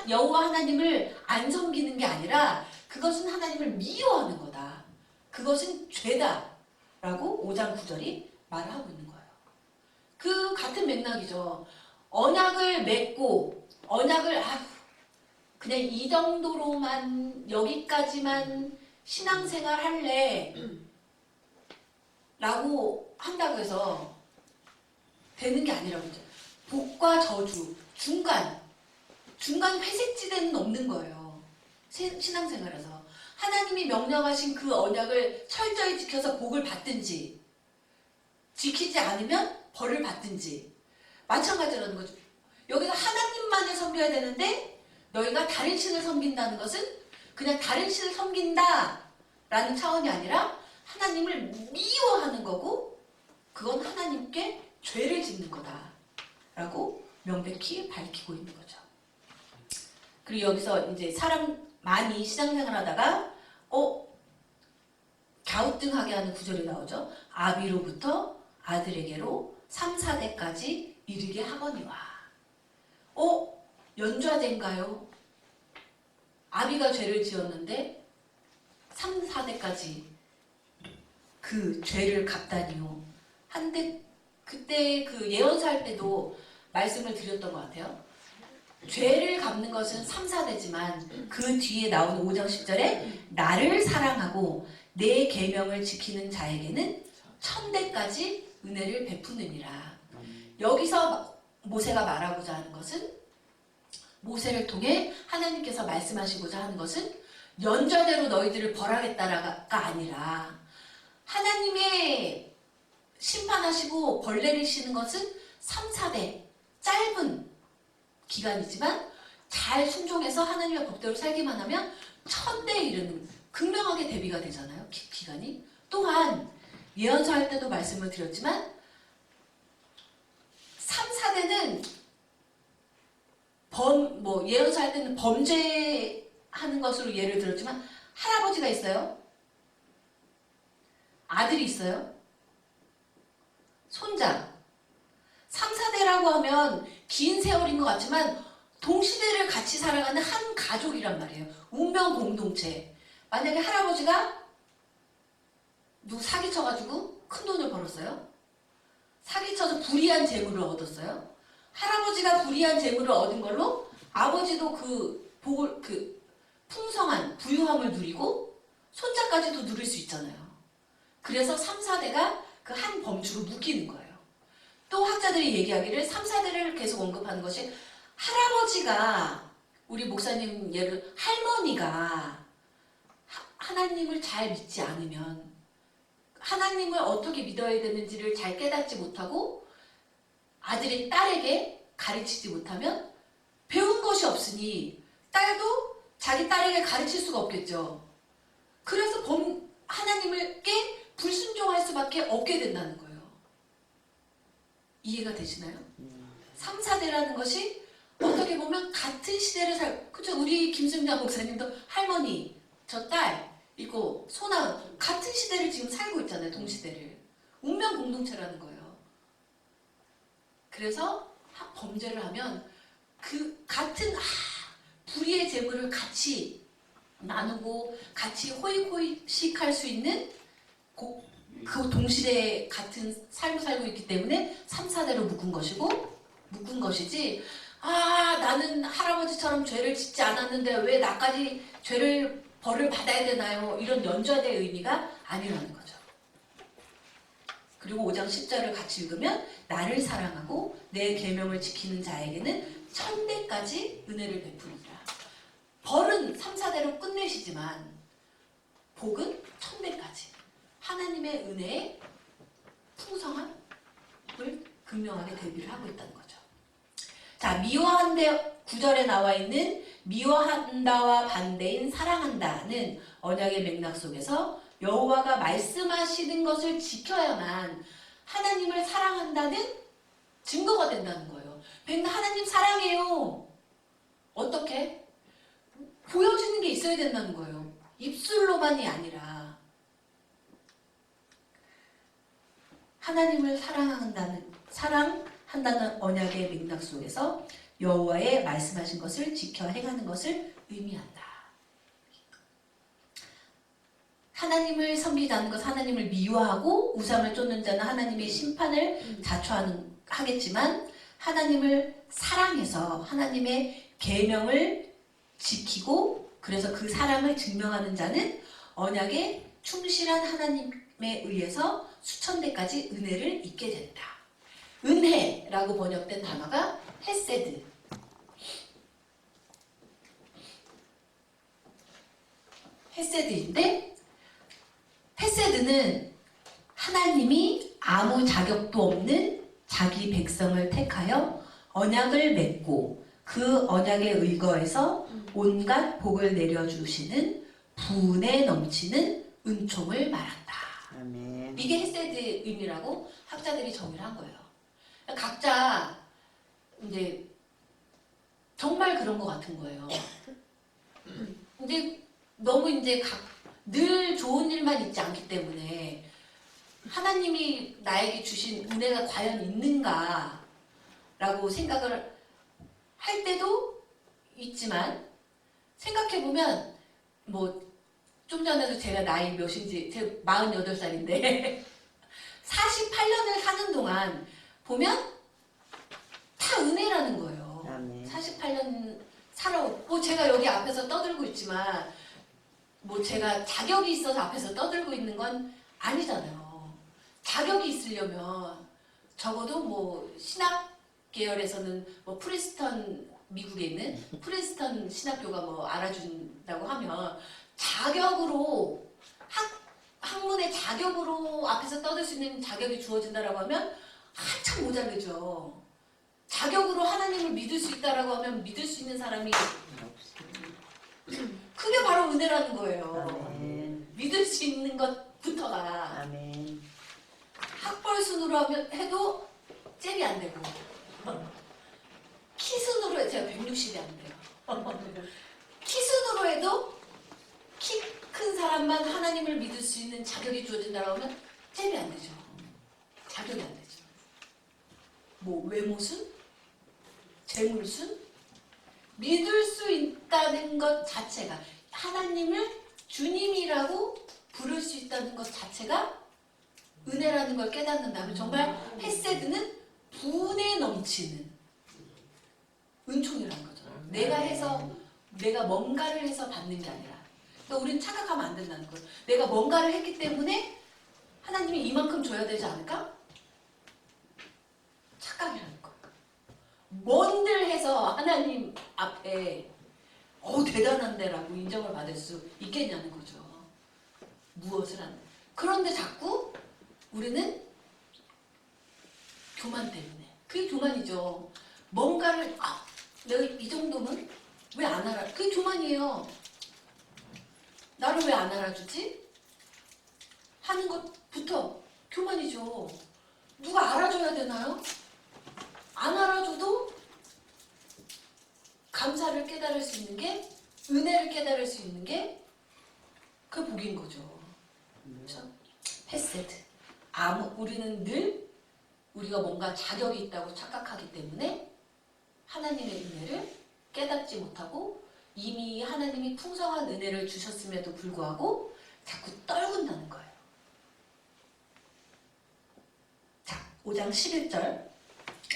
여호와 하나님을 안 섬기는 게 아니라 그것은 하나님을 미워하는 거다. 그것은 죄다 라고 5장 9절이 말을 하고 있는 거예요. 그 같은 맥락이죠. 언약을 맺고 언약을 그냥 이 정도로만 여기까지만 신앙생활 할래 라고 한다고 해서 되는 게 아니라고 했죠. 복과 저주 중간 회색지대는 없는 거예요. 신앙생활에서 하나님이 명령하신 그 언약을 철저히 지켜서 복을 받든지 지키지 않으면 벌을 받든지 마찬가지라는 거죠. 여기서 하나님만을 섬겨야 되는데 너희가 다른 신을 섬긴다는 것은 그냥 다른 신을 섬긴다라는 차원이 아니라 하나님을 미워하는 거고 그건 하나님께 죄를 짓는 거다라고 명백히 밝히고 있는 거죠. 그리고 여기서 이제 사람 많이 신앙생활 하다가 갸우뚱하게 하는 구절이 나오죠. 아비로부터 아들에게로 3, 4대까지 이르게 하거니와. 연좌제인가요? 아비가 죄를 지었는데 3, 4대까지 그 죄를 갚다니요. 한데 그때 그 예언사 할 때도 말씀을 드렸던 것 같아요. 죄를 갚는 것은 3, 4대지만 그 뒤에 나오는 5장 10절에 나를 사랑하고 내 계명을 지키는 자에게는 1000대까지 은혜를 베푸느니라. 여기서 모세가 말하고자 하는 것은 모세를 통해 하나님께서 말씀하시고자 하는 것은 연좌대로 너희들을 벌하겠다가 아니라 하나님의 심판하시고 벌 내리시는 것은 3, 4대 짧은 기간이지만 잘 순종해서 하나님의 법대로 살기만 하면 1000대에 이르는 극명하게 대비가 되잖아요. 기간이. 또한 예언서 할 때도 말씀을 드렸지만 3, 4대는 예언서 할 때는 범죄하는 하는 것으로 예를 들었지만 할아버지가 있어요. 아들이 있어요. 손자. 3, 4대라고 하면 긴 세월인 것 같지만 동시대를 같이 살아가는 한 가족이란 말이에요. 운명 공동체. 만약에 할아버지가 누구 사기쳐가지고 큰 돈을 벌었어요. 사기쳐서 불이한 재물을 얻었어요. 할아버지가 불이한 재물을 얻은 걸로 아버지도 그 복을, 그 풍성한 부유함을 누리고 손자까지도 누릴 수 있잖아요. 그래서 3, 4대가 그 한 범주로 묶이는 거예요. 또 학자들이 얘기하기를 3, 4대를 계속 언급하는 것이 할아버지가 우리 목사님 예를 할머니가 하나님을 잘 믿지 않으면 하나님을 어떻게 믿어야 되는지를 잘 깨닫지 못하고 아들이 딸에게 가르치지 못하면 배운 것이 없으니 딸도 자기 딸에게 가르칠 수가 없겠죠. 그래서 하나님을께 불순종할 수밖에 없게 된다는 거예요. 이해가 되시나요? 3, 4대라는 것이 어떻게 보면 같은 시대를 그죠? 우리 김승자 목사님도 할머니, 저 딸, 있고 소나 같은 시대를 지금 살고 있잖아요. 동시대를. 운명 공동체라는 거예요. 그래서 범죄를 하면 그 같은 불의의 재물을 같이 나누고 같이 호의호의식 할 수 있는 그 동시대에 같은 삶을 살고 있기 때문에 3, 4대로 묶은 것이지 나는 할아버지처럼 죄를 짓지 않았는데 왜 나까지 벌을 받아야 되나요? 이런 연좌의 의미가 아니라는 거죠. 그리고 5장 10절을 같이 읽으면 나를 사랑하고 내 계명을 지키는 자에게는 천대까지 은혜를 베푸리라. 벌은 3, 4대로 끝내시지만 복은 천대까지 하나님의 은혜의 풍성함을 극명하게 대비를 하고 있다는 거죠. 자, 미워한데 9절에 나와 있는 미워한다와 반대인 사랑한다는 언약의 맥락 속에서 여호와가 말씀하시는 것을 지켜야만 하나님을 사랑한다는 증거가 된다는 거예요. 백날 하나님 사랑해요. 어떻게? 보여지는 게 있어야 된다는 거예요. 입술로만이 아니라 하나님을 사랑한다는 언약의 맥락 속에서 여호와의 말씀하신 것을 지켜 행하는 것을 의미한다. 하나님을 섬기지 않는 것, 하나님을 미워하고 우상을 쫓는 자는 하나님의 심판을 하겠지만 하나님을 사랑해서 하나님의 계명을 지키고 그래서 그 사랑을 증명하는 자는 언약에 충실한 하나님에 의해서 수천대까지 은혜를 입게 된다. 은혜라고 번역된 단어가 헤세드. 헤세드인데 헤세드는 하나님이 아무 자격도 없는 자기 백성을 택하여 언약을 맺고 그 언약에 의거해서 온갖 복을 내려주시는 분에 넘치는 은총을 말한다. 아멘. 이게 헤세드 의미라고 학자들이 정의를 한 거예요. 각자 이제 정말 그런 것 같은 거예요. 근데 너무 이제 늘 좋은 일만 있지 않기 때문에 하나님이 나에게 주신 은혜가 과연 있는가라고 생각을 할 때도 있지만 생각해보면 좀 전에도 제가 나이 몇인지 제가 48살인데 48년을 사는 동안 보면 다 은혜라는 거예요. 아멘. 48년 제가 여기 앞에서 떠들고 있지만 제가 자격이 있어서 앞에서 떠들고 있는 건 아니잖아요. 자격이 있으려면 적어도 신학 계열에서는 프린스턴 미국에 있는 프린스턴 신학교가 알아준다고 하면 자격으로 학문의 자격으로 앞에서 떠들 수 있는 자격이 주어진다라고 하면 한참 모자르죠. 자격으로 하나님을 믿을 수 있다라고 하면 믿을 수 있는 사람이 그게 바로 은혜라는 거예요. 아멘. 믿을 수 있는 것부터가 아멘. 학벌 순으로 해도 잽이 안 되고 키 순으로 제가 160이 안 돼요. 키순으로 해도 키 큰 사람만 하나님을 믿을 수 있는 자격이 주어진다고 하면 잽이 안 되죠. 자격이 안 되죠. 뭐 외모순? 재물순? 믿을 수 있다는 것 자체가, 하나님을 주님이라고 부를 수 있다는 것 자체가 은혜라는 걸 깨닫는다면 정말 헤세드는 분에 넘치는 은총이라는 거죠. 내가 뭔가를 해서 받는 게 아니라, 그러니까 우리는 착각하면 안 된다는 거예요. 내가 뭔가를 했기 때문에 하나님이 이만큼 줘야 되지 않을까? 착각이라는 거예요. 뭔들 해서 하나님 앞에 대단한데라고 인정을 받을 수 있겠냐는 거죠. 무엇을 하는. 그런데 자꾸 우리는 교만 때문에, 그게 교만이죠. 뭔가를 내가 이 정도면 왜 안 알아? 그게 교만이에요. 나를 왜 안 알아주지? 하는 것부터 교만이죠. 누가 알아줘야 되나요? 안 알아줘도 감사를 깨달을 수 있는 게, 은혜를 깨달을 수 있는 게 그 복인 거죠. 그렇죠? 헤세드. 우리는 늘 우리가 뭔가 자격이 있다고 착각하기 때문에 하나님의 은혜를 깨닫지 못하고, 이미 하나님이 풍성한 은혜를 주셨음에도 불구하고 자꾸 떨군다는 거예요. 자, 5장 11절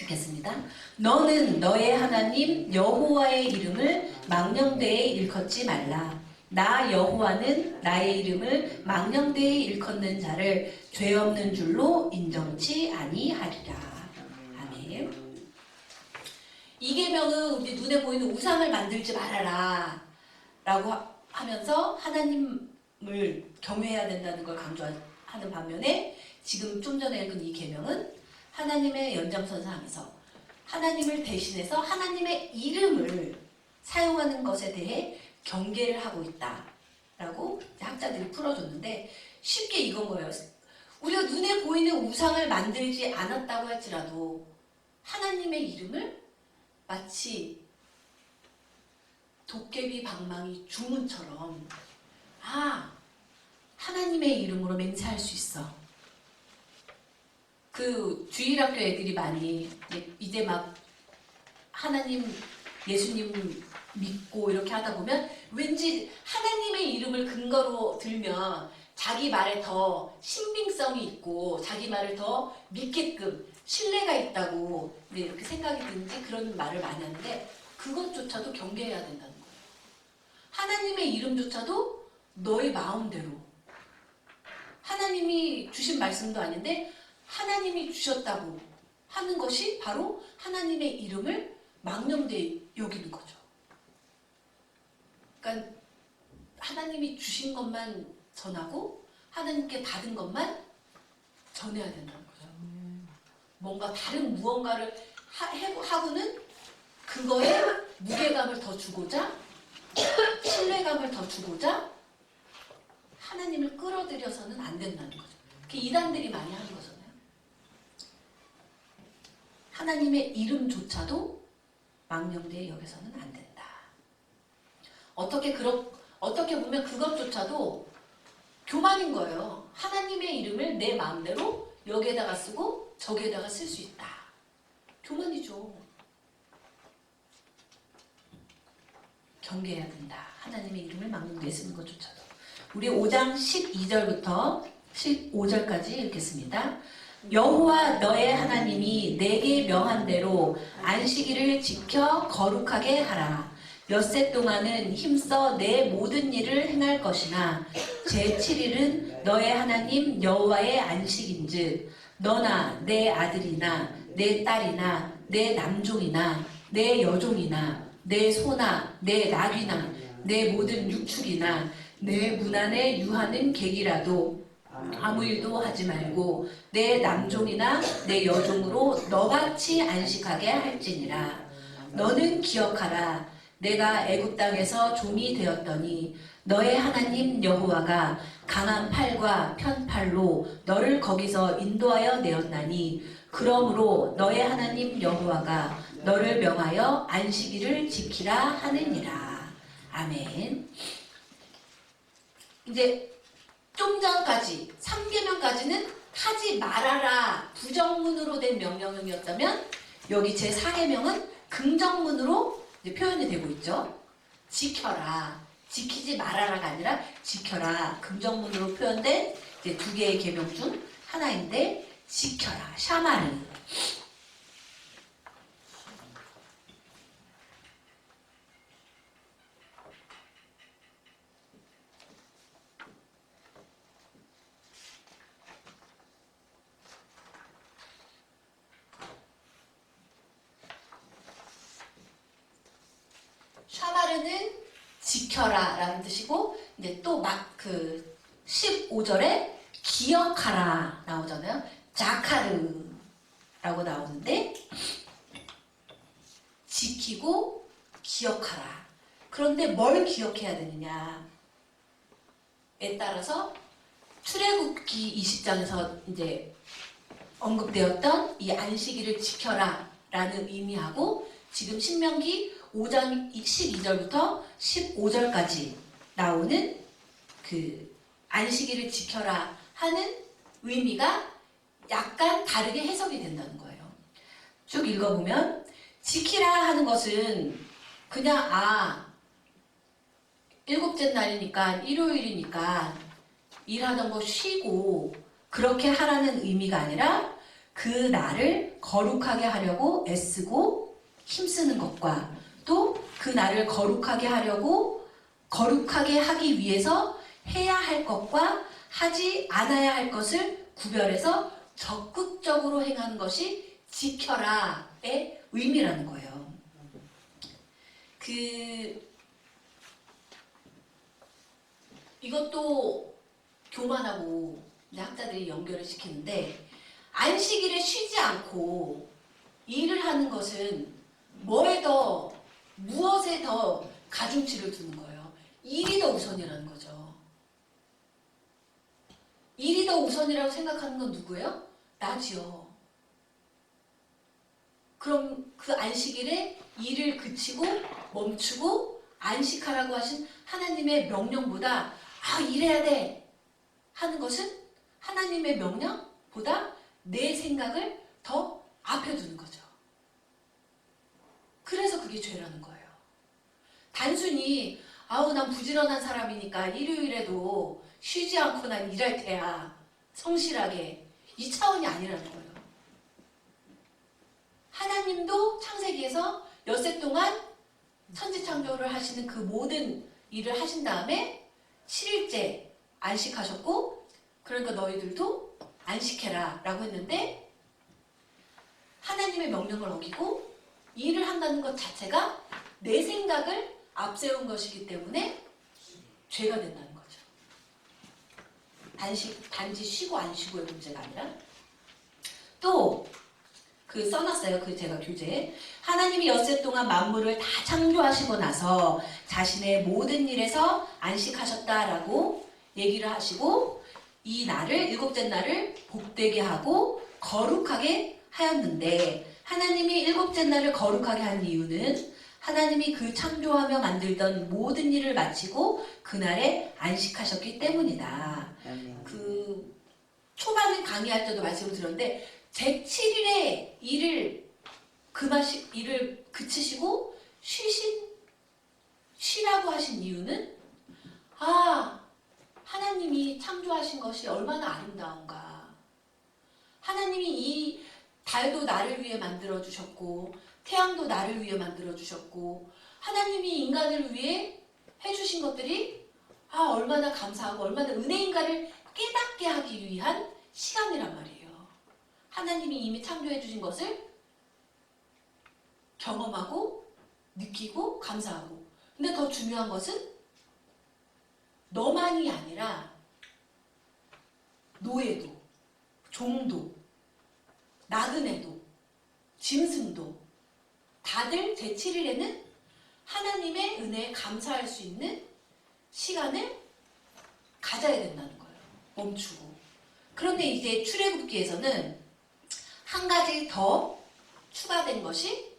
읽겠습니다. 너는 너의 하나님 여호와의 이름을 망령되이 일컫지 말라. 나 여호와는 나의 이름을 망령되이 일컫는 자를 죄 없는 줄로 인정치 아니하리라. 아멘. 이 계명은 우리 눈에 보이는 우상을 만들지 말아라 라고 하면서 하나님을 경외해야 된다는 걸 강조하는 반면에, 지금 좀 전에 읽은 이 계명은 하나님의 연장선상에서 하나님을 대신해서 하나님의 이름을 사용하는 것에 대해 경계를 하고 있다라고 학자들이 풀어줬는데, 쉽게 이건 거예요. 우리가 눈에 보이는 우상을 만들지 않았다고 할지라도 하나님의 이름을 마치 도깨비 방망이 주문처럼 하나님의 이름으로 맹세할 수 있어. 그 주일학교 애들이 많이 이제 막 하나님, 예수님 믿고 이렇게 하다 보면 왠지 하나님의 이름을 근거로 들면 자기 말에 더 신빙성이 있고 자기 말을 더 믿게끔 신뢰가 있다고 이렇게 생각이 드는지 그런 말을 많이 하는데, 그것조차도 경계해야 된다는 거예요. 하나님의 이름조차도 너의 마음대로, 하나님이 주신 말씀도 아닌데 하나님이 주셨다고 하는 것이 바로 하나님의 이름을 망령되이 여기는 거죠. 그러니까 하나님이 주신 것만 전하고 하나님께 받은 것만 전해야 된다는 거죠. 뭔가 다른 무언가를 하고는 그거에 무게감을 더 주고자, 신뢰감을 더 주고자 하나님을 끌어들여서는 안 된다는 거죠. 그게 이단들이 많이 하는 거잖아요. 하나님의 이름조차도 망령되이 여기서는 안 된다. 어떻게 보면 그것조차도 교만인 거예요. 하나님의 이름을 내 마음대로 여기에다가 쓰고 저기에다가 쓸 수 있다. 교만이죠. 경계해야 된다. 하나님의 이름을 망령되이 쓰는 것조차도. 우리 5장 12절부터 15절까지 읽겠습니다. 여호와 너의 하나님이 내게 명한 대로 안식일을 지켜 거룩하게 하라. 엿새 동안은 힘써 내 모든 일을 행할 것이나 제7일은 너의 하나님 여호와의 안식인즉 너나 내 아들이나 내 딸이나 내 남종이나 내 여종이나 내 소나 내 나귀나 내 모든 육축이나 내 문 안에 유하는 객이라도 아무 일도 하지 말고 내 남종이나 내 여종으로 너같이 안식하게 할지니라. 너는 기억하라. 내가 애굽 땅에서 종이 되었더니 너의 하나님 여호와가 강한 팔과 편팔로 너를 거기서 인도하여 내었나니, 그러므로 너의 하나님 여호와가 너를 명하여 안식일을 지키라 하느니라. 아멘. 이제 좀 전까지 3계명까지는 하지 말아라 부정문으로 된 명령이었다면 여기 제 4계명은 긍정문으로 이제 표현이 되고 있죠. 지켜라. 지키지 말아라가 아니라 지켜라. 긍정문으로 표현된 이제 두 개의 계명 중 하나인데 지켜라. 샤마르. 샤마르는 지켜라 라는 뜻이고 이제 또 막 그 15절에 기억하라 나오잖아요. 자카르 라고 나오는데 지키고 기억하라. 그런데 뭘 기억해야 되느냐에 따라서 출애굽기 20장에서 이제 언급되었던 이 안식일을 지켜라 라는 의미하고 지금 신명기 5장 12절부터 15절까지 나오는 그 안식일을 지켜라 하는 의미가 약간 다르게 해석이 된다는 거예요. 쭉 읽어보면 지키라 하는 것은 그냥 일곱째 날이니까 일요일이니까 일하던 거 쉬고 그렇게 하라는 의미가 아니라 그 날을 거룩하게 하려고 애쓰고 힘쓰는 것과 또 그 날을 거룩하게 하기 위해서 해야 할 것과 하지 않아야 할 것을 구별해서 적극적으로 행하는 것이 지켜라의 의미라는 거예요. 이것도 교만하고 학자들이 연결을 시키는데 안식일에 쉬지 않고 일을 하는 것은 무엇에 더 가중치를 두는 거예요? 일이 더 우선이라는 거죠. 일이 더 우선이라고 생각하는 건 누구예요? 나지요. 그럼 그 안식일에 일을 그치고 멈추고 안식하라고 하신 하나님의 명령보다 일해야 돼 하는 것은 하나님의 명령보다 내 생각을 더 앞에 두는 거죠. 그래서 그게 죄라는 거예요. 단순히 난 부지런한 사람이니까 일요일에도 쉬지 않고 난 일할 테야 성실하게 이 차원이 아니라는 거예요. 하나님도 창세기에서 엿새 동안 천지창조를 하시는 그 모든 일을 하신 다음에 7일째 안식하셨고 그러니까 너희들도 안식해라 라고 했는데 하나님의 명령을 어기고 일을 한다는 것 자체가 내 생각을 앞세운 것이기 때문에 죄가 된다는 거죠. 단지 쉬고 안 쉬고의 문제가 아니라 또 써놨어요. 제가 교재에 하나님이 엿새 동안 만물을 다 창조하시고 나서 자신의 모든 일에서 안식하셨다라고 얘기를 하시고 이 날을 일곱째 날을 복되게 하고 거룩하게 하였는데 하나님이 일곱째 날을 거룩하게 한 이유는 하나님이 그 창조하며 만들던 모든 일을 마치고 그날에 안식하셨기 때문이다. 초반에 강의할 때도 말씀을 드렸는데 제7일에 일을 그치시고 쉬라고 하신 이유는 하나님이 창조하신 것이 얼마나 아름다운가. 하나님이 이 달도 나를 위해 만들어주셨고 태양도 나를 위해 만들어주셨고 하나님이 인간을 위해 해주신 것들이 얼마나 감사하고 얼마나 은혜인가를 깨닫게 하기 위한 시간이란 말이에요. 하나님이 이미 창조해 주신 것을 경험하고 느끼고 감사하고 근데 더 중요한 것은 너만이 아니라 노예도 종도 나그네도 짐승도 다들 제7일에는 하나님의 은혜에 감사할 수 있는 시간을 가져야 된다는 거예요. 멈추고. 그런데 이제 출애굽기에서는 한 가지 더 추가된 것이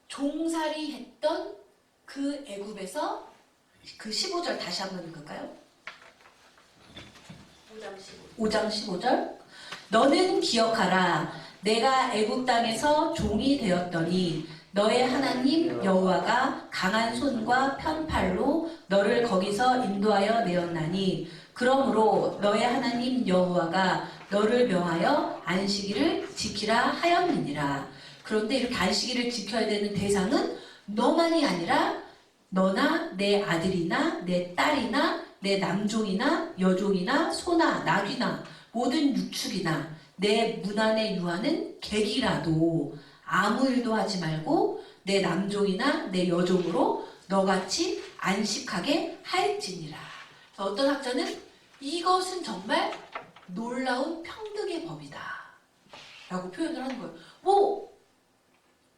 종살이 했던 그 애굽에서 그 15절 다시 한번 읽을까요? 5장 15절. 5장 15절. 너는 기억하라. 내가 애굽 땅에서 종이 되었더니 너의 하나님 여호와가 강한 손과 편팔로 너를 거기서 인도하여 내었나니 그러므로 너의 하나님 여호와가 너를 명하여 안식일을 지키라 하였느니라. 그런데 이렇게 안식일을 지켜야 되는 대상은 너만이 아니라 너나 내 아들이나 내 딸이나 내 남종이나 여종이나 소나 나귀나 모든 육축이나 내 문 안에 유하는 객이라도 아무 일도 하지 말고 내 남종이나 내 여종으로 너같이 안식하게 할지니라. 어떤 학자는 이것은 정말 놀라운 평등의 법이다 라고 표현을 하는 거예요. 뭐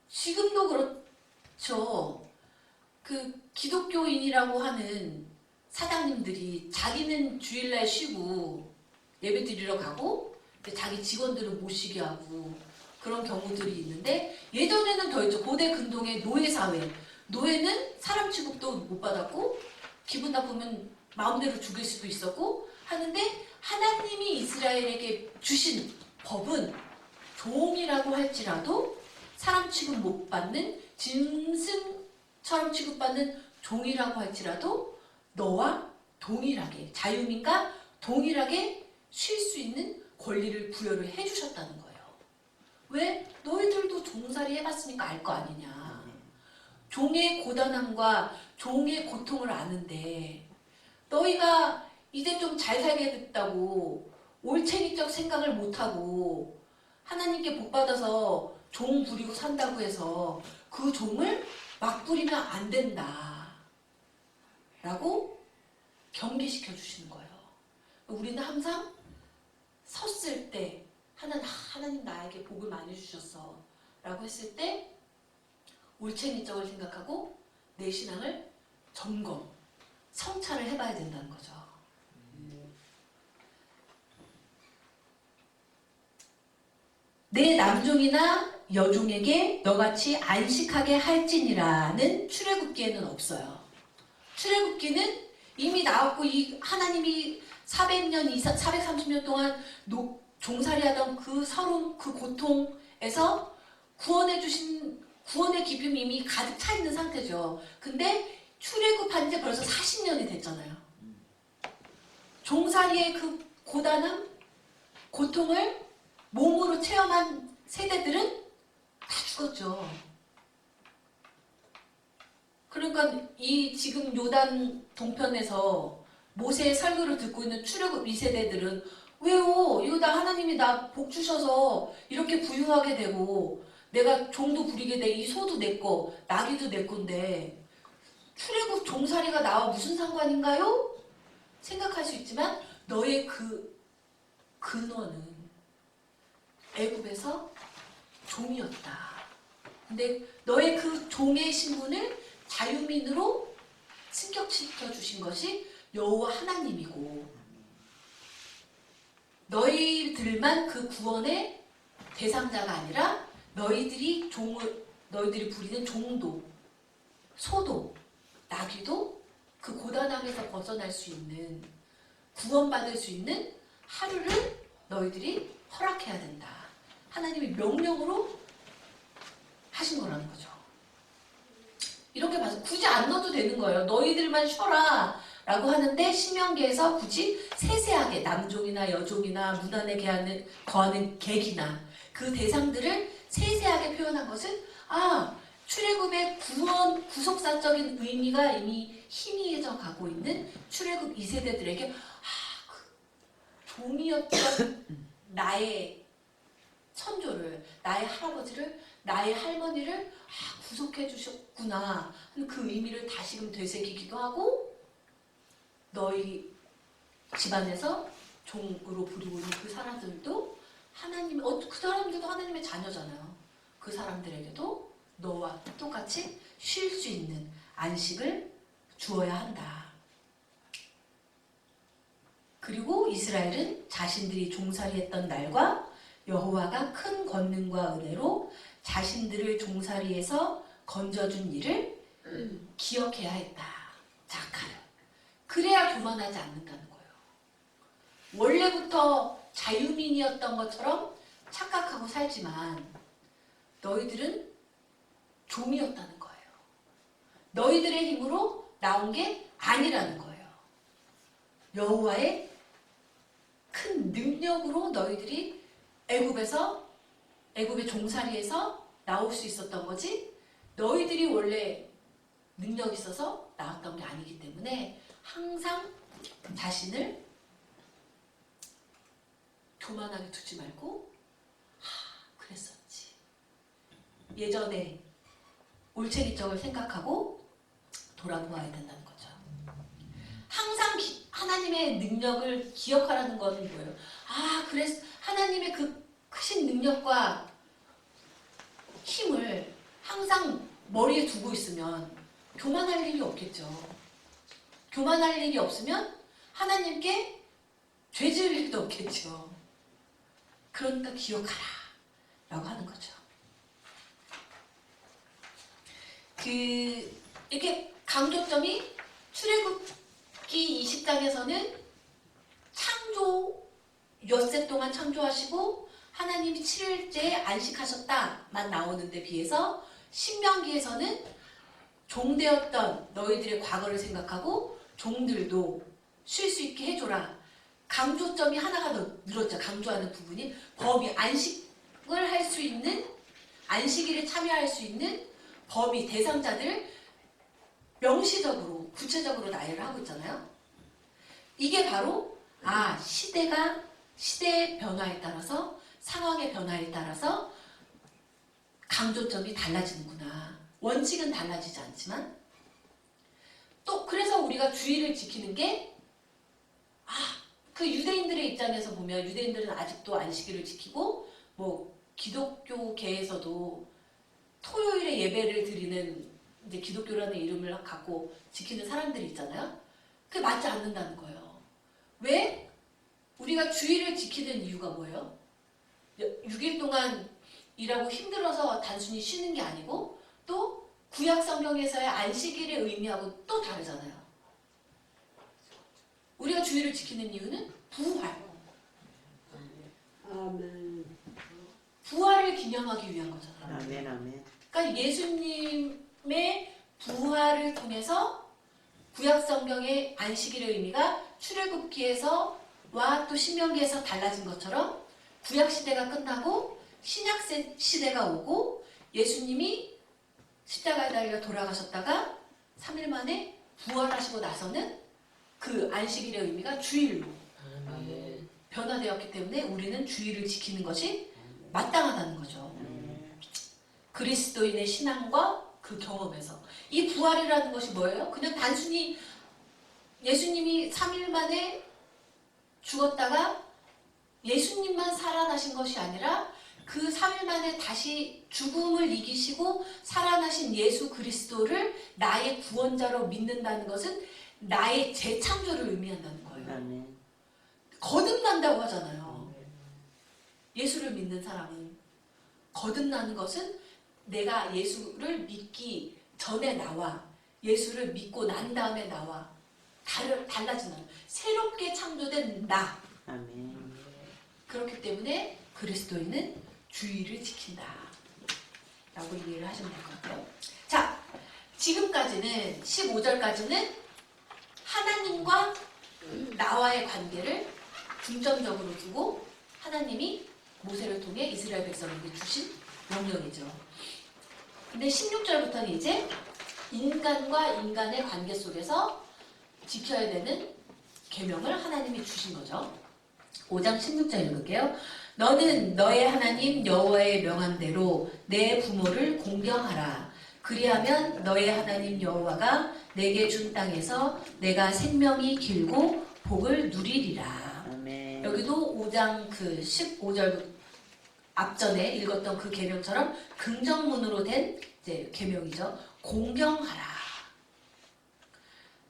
지금도 그렇죠. 그 기독교인이라고 하는 사장님들이 자기는 주일날 쉬고 예배 드리러 가고 자기 직원들은 못 쉬게 하고 그런 경우들이 있는데, 예전에는 더 있죠. 고대 근동의 노예사회. 노예는 사람 취급도 못 받았고 기분 나쁘면 마음대로 죽일 수도 있었고 하는데, 하나님이 이스라엘에게 주신 법은 종이라고 할지라도 사람 취급 못 받는 짐승처럼 취급받는 종이라고 할지라도 너와 동일하게, 자유민과 동일하게 쉴 수 있는 권리를 부여를 해주셨다는 거예요. 왜? 너희들도 종살이 해봤으니까 알 거 아니냐. 종의 고단함과 종의 고통을 아는데 너희가 이제 좀 잘 살게 됐다고 올챙이적 생각을 못하고 하나님께 복받아서 종 부리고 산다고 해서 그 종을 막 부리면 안 된다 라고 경계시켜 주시는 거예요. 우리는 항상 섰을 때 하나님 나에게 복을 많이 주셨어 라고 했을 때 올챙이적을 생각하고 내 신앙을 점검, 성찰을 해봐야 된다는 거죠. 내 남종이나 여종에게 너같이 안식하게 할지니라는 출애굽기에는 없어요. 출애굽기는 이미 나왔고 이 하나님이 400년 이상 430년 동안 종살이하던 그 서름, 그 고통에서 구원해 주신 구원의 기쁨이 이미 가득 차 있는 상태죠. 근데 출애굽한 지 벌써 40년이 됐잖아요. 종살이의 그 고단함, 고통을 몸으로 체험한 세대들은 다 죽었죠. 그러니까 이 지금 요단 동편에서 모세의 설교를 듣고 있는 출애굽 2세대들은 왜요? 이거 다 하나님이 나 복 주셔서 이렇게 부유하게 되고 내가 종도 부리게 돼. 이 소도 내 거, 나귀도 내 건데 출애굽 종살이가 나와 무슨 상관인가요? 생각할 수 있지만 너의 그 근원은 애굽에서 종이었다. 근데 너의 그 종의 신분을 자유민으로 승격시켜 주신 것이 여호와 하나님이고 너희들만 그 구원의 대상자가 아니라 너희들이 부리는 종도, 소도, 나귀도 그 고단함에서 벗어날 수 있는, 구원받을 수 있는 하루를 너희들이 허락해야 된다. 하나님이 명령으로 하신 거라는 거죠. 이렇게 봐서 굳이 안 넣어도 되는 거예요. 너희들만 쉬어라 라고 하는데 신명기에서 굳이 세세하게 남종이나 여종이나 문 안에 거하는 객이나 그 대상들을 세세하게 표현한 것은 출애굽의 구원, 구속사적인 의미가 이미 희미해져 가고 있는 출애굽 2세대들에게 그 종이었던 나의 선조를, 나의 할아버지를, 나의 할머니를 구속해 주셨구나 하는 그 의미를 다시금 되새기기도 하고, 너희 집안에서 종으로 부리고 있는 그 사람들도 그 사람들도 하나님의 자녀잖아요. 그 사람들에게도 너와 똑같이 쉴 수 있는 안식을 주어야 한다. 그리고 이스라엘은 자신들이 종살이했던 날과 여호와가 큰 권능과 은혜로 자신들을 종살이에서 건져준 일을 기억해야 했다. 자카를. 그래야 교만하지 않는다는 거예요. 원래부터 자유민이었던 것처럼 착각하고 살지만 너희들은 종이었다는 거예요. 너희들의 힘으로 나온 게 아니라는 거예요. 여호와의 큰 능력으로 너희들이 애굽의 종살이에서 나올 수 있었던 거지 너희들이 원래 능력이 있어서 나왔던 게 아니기 때문에 항상 자신을 교만하게 두지 말고 그랬었지. 예전에 올챙이 적을 생각하고 돌아보아야 된다는 거죠. 항상 하나님의 능력을 기억하라는 것은 뭐예요? 그래서 하나님의 그 크신 능력과 힘을 항상 머리에 두고 있으면 교만할 일이 없겠죠. 교만할 일이 없으면 하나님께 죄 지을 일도 없겠죠. 그러니까 기억하라 라고 하는 거죠. 이렇게 강조점이 출애굽기 20장에서는 창조 엿새 동안 창조하시고 하나님이 7일째에 안식하셨다만 나오는데 비해서 신명기에서는 종되었던 너희들의 과거를 생각하고 종들도 쉴 수 있게 해줘라. 강조점이 하나가 더 늘었죠. 강조하는 부분이 범위, 안식을 할 수 있는, 안식일에 참여할 수 있는 범위, 대상자들 명시적으로, 구체적으로 나열을 하고 있잖아요. 이게 바로 시대의 변화에 따라서, 상황의 변화에 따라서 강조점이 달라지는구나. 원칙은 달라지지 않지만 또 그래서 우리가 주의를 지키는 게 그 유대인들의 입장에서 보면 유대인들은 아직도 안식일을 지키고 뭐 기독교계에서도 토요일에 예배를 드리는 이제 기독교라는 이름을 갖고 지키는 사람들이 있잖아요. 그게 맞지 않는다는 거예요. 왜? 우리가 주의를 지키는 이유가 뭐예요? 6일 동안 일하고 힘들어서 단순히 쉬는 게 아니고 또 구약 성경에서의 안식일의 의미하고 또 다르잖아요. 우리가 주의를 지키는 이유는 부활. 아멘. 부활을 기념하기 위한 거잖아요. 아멘, 아멘. 그러니까 예수님의 부활을 통해서 구약 성경의 안식일의 의미가 출애굽기에서와 또 신명기에서 달라진 것처럼 구약 시대가 끝나고 신약 시대가 오고 예수님이 십자가에 달려 돌아가셨다가 3일 만에 부활하시고 나서는 그 안식일의 의미가 주일로 변화되었기 때문에 우리는 주일을 지키는 것이 마땅하다는 거죠. 그리스도인의 신앙과 그 경험에서 이 부활이라는 것이 뭐예요? 그냥 단순히 예수님이 3일 만에 죽었다가 예수님만 살아나신 것이 아니라 그 3일 만에 다시 죽음을 이기시고 살아나신 예수 그리스도를 나의 구원자로 믿는다는 것은 나의 재창조를 의미한다는 거예요. 아멘. 거듭난다고 하잖아요. 예수를 믿는 사람은 거듭나는 것은 내가 예수를 믿기 전에 나와 예수를 믿고 난 다음에 나와 달라지는 새롭게 창조된 나. 아멘. 그렇기 때문에 그리스도인은 주의를 지킨다 라고 이해를 하시면 될 것 같아요. 자, 지금까지는 15절까지는 하나님과 나와의 관계를 중점적으로 두고 하나님이 모세를 통해 이스라엘 백성에게 주신 명령이죠. 근데 16절부터는 이제 인간과 인간의 관계 속에서 지켜야 되는 계명을 하나님이 주신 거죠. 5장 16절 읽을게요. 너는 너의 하나님 여호와의 명한 대로 내 부모를 공경하라. 그리하면 너의 하나님 여호와가 내게 준 땅에서 내가 생명이 길고 복을 누리리라. 아멘. 여기도 5장 그 15절 앞전에 읽었던 그 계명처럼 긍정문으로 된 이제 계명이죠. 공경하라.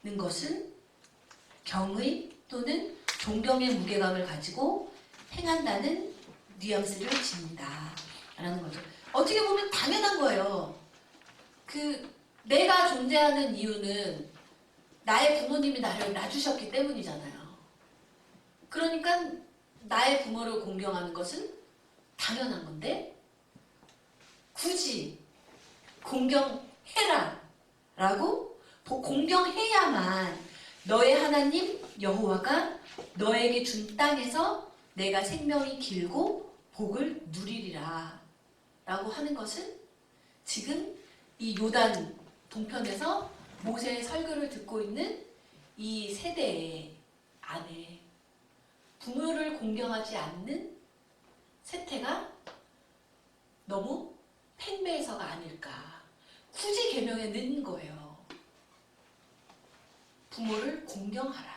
는 것은 경의 또는 존경의 무게감을 가지고 행한다는 뉘앙스를 지닌다 라는 거죠. 어떻게 보면 당연한 거예요. 내가 존재하는 이유는 나의 부모님이 나를 낳아주셨기 때문이잖아요. 그러니까 나의 부모를 공경하는 것은 당연한 건데 굳이 공경해라 라고 공경해야만 너의 하나님 여호와가 너에게 준 땅에서 내가 생명이 길고 복을 누리리라 라고 하는 것은 지금 이 요단 동편에서 모세의 설교를 듣고 있는 이 세대 안에 부모를 공경하지 않는 세태가 너무 팽배해서가 아닐까. 굳이 계명에 넣는 거예요. 부모를 공경하라.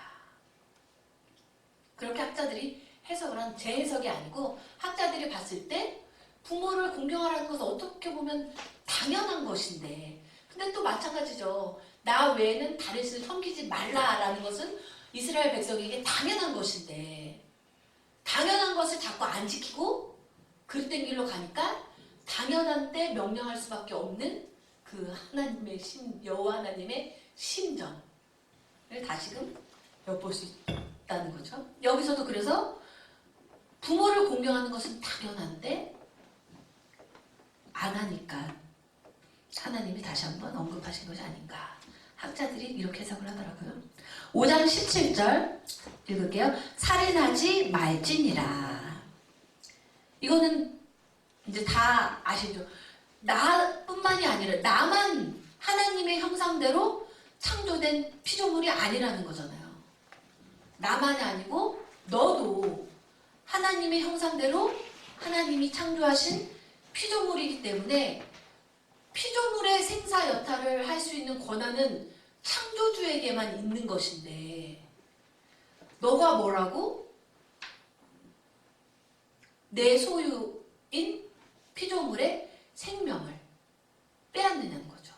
그렇게 학자들이 해석을 한 제 해석이 아니고 학자들이 봤을 때 부모를 공경하라는 것은 어떻게 보면 당연한 것인데 근데 또 마찬가지죠. 나 외에는 다른 신을 섬기지 말라라는 것은 이스라엘 백성에게 당연한 것인데 당연한 것을 자꾸 안 지키고 그릇된 길로 가니까 당연한 때 명령할 수밖에 없는 그 하나님의 여호와 하나님의 심정을 다시금 엿볼 수 있다는 거죠. 여기서도 그래서 부모를 공경하는 것은 당연한데 안 하니까 하나님이 다시 한번 언급하신 것이 아닌가. 학자들이 이렇게 해석을 하더라고요. 5장 17절 읽을게요. 살인하지 말지니라. 이거는 이제 다 아시죠? 나뿐만이 아니라 나만 하나님의 형상대로 창조된 피조물이 아니라는 거잖아요. 나만이 아니고 너도 하나님의 형상대로 하나님이 창조하신 피조물이기 때문에 피조물의 생사 여탈을 할 수 있는 권한은 창조주에게만 있는 것인데 너가 뭐라고? 내 소유인 피조물의 생명을 빼앗느냐는 거죠.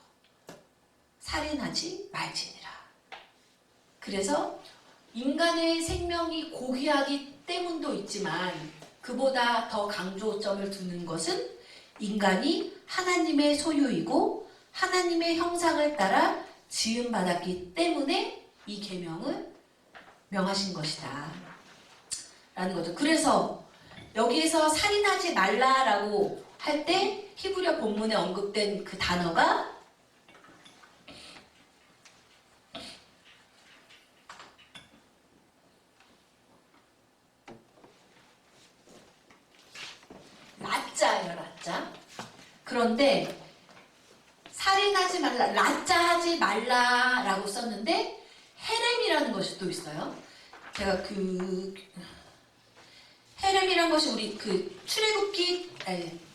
살인하지 말지니라. 그래서 인간의 생명이 고귀하기 때문도 있지만 그보다 더 강조점을 두는 것은 인간이 하나님의 소유이고 하나님의 형상을 따라 지음받았기 때문에 이 계명을 명하신 것이다 라는 거죠. 그래서 여기에서 살인하지 말라라고 할 때 히브리어 본문에 언급된 그 단어가 라짜예요. 라짜. 그런데 살인하지 말라, 라짜 하지 말라라고 썼는데 헤렘이라는 것이 또 있어요. 제가 헤렘이라는 것이 우리 출애굽기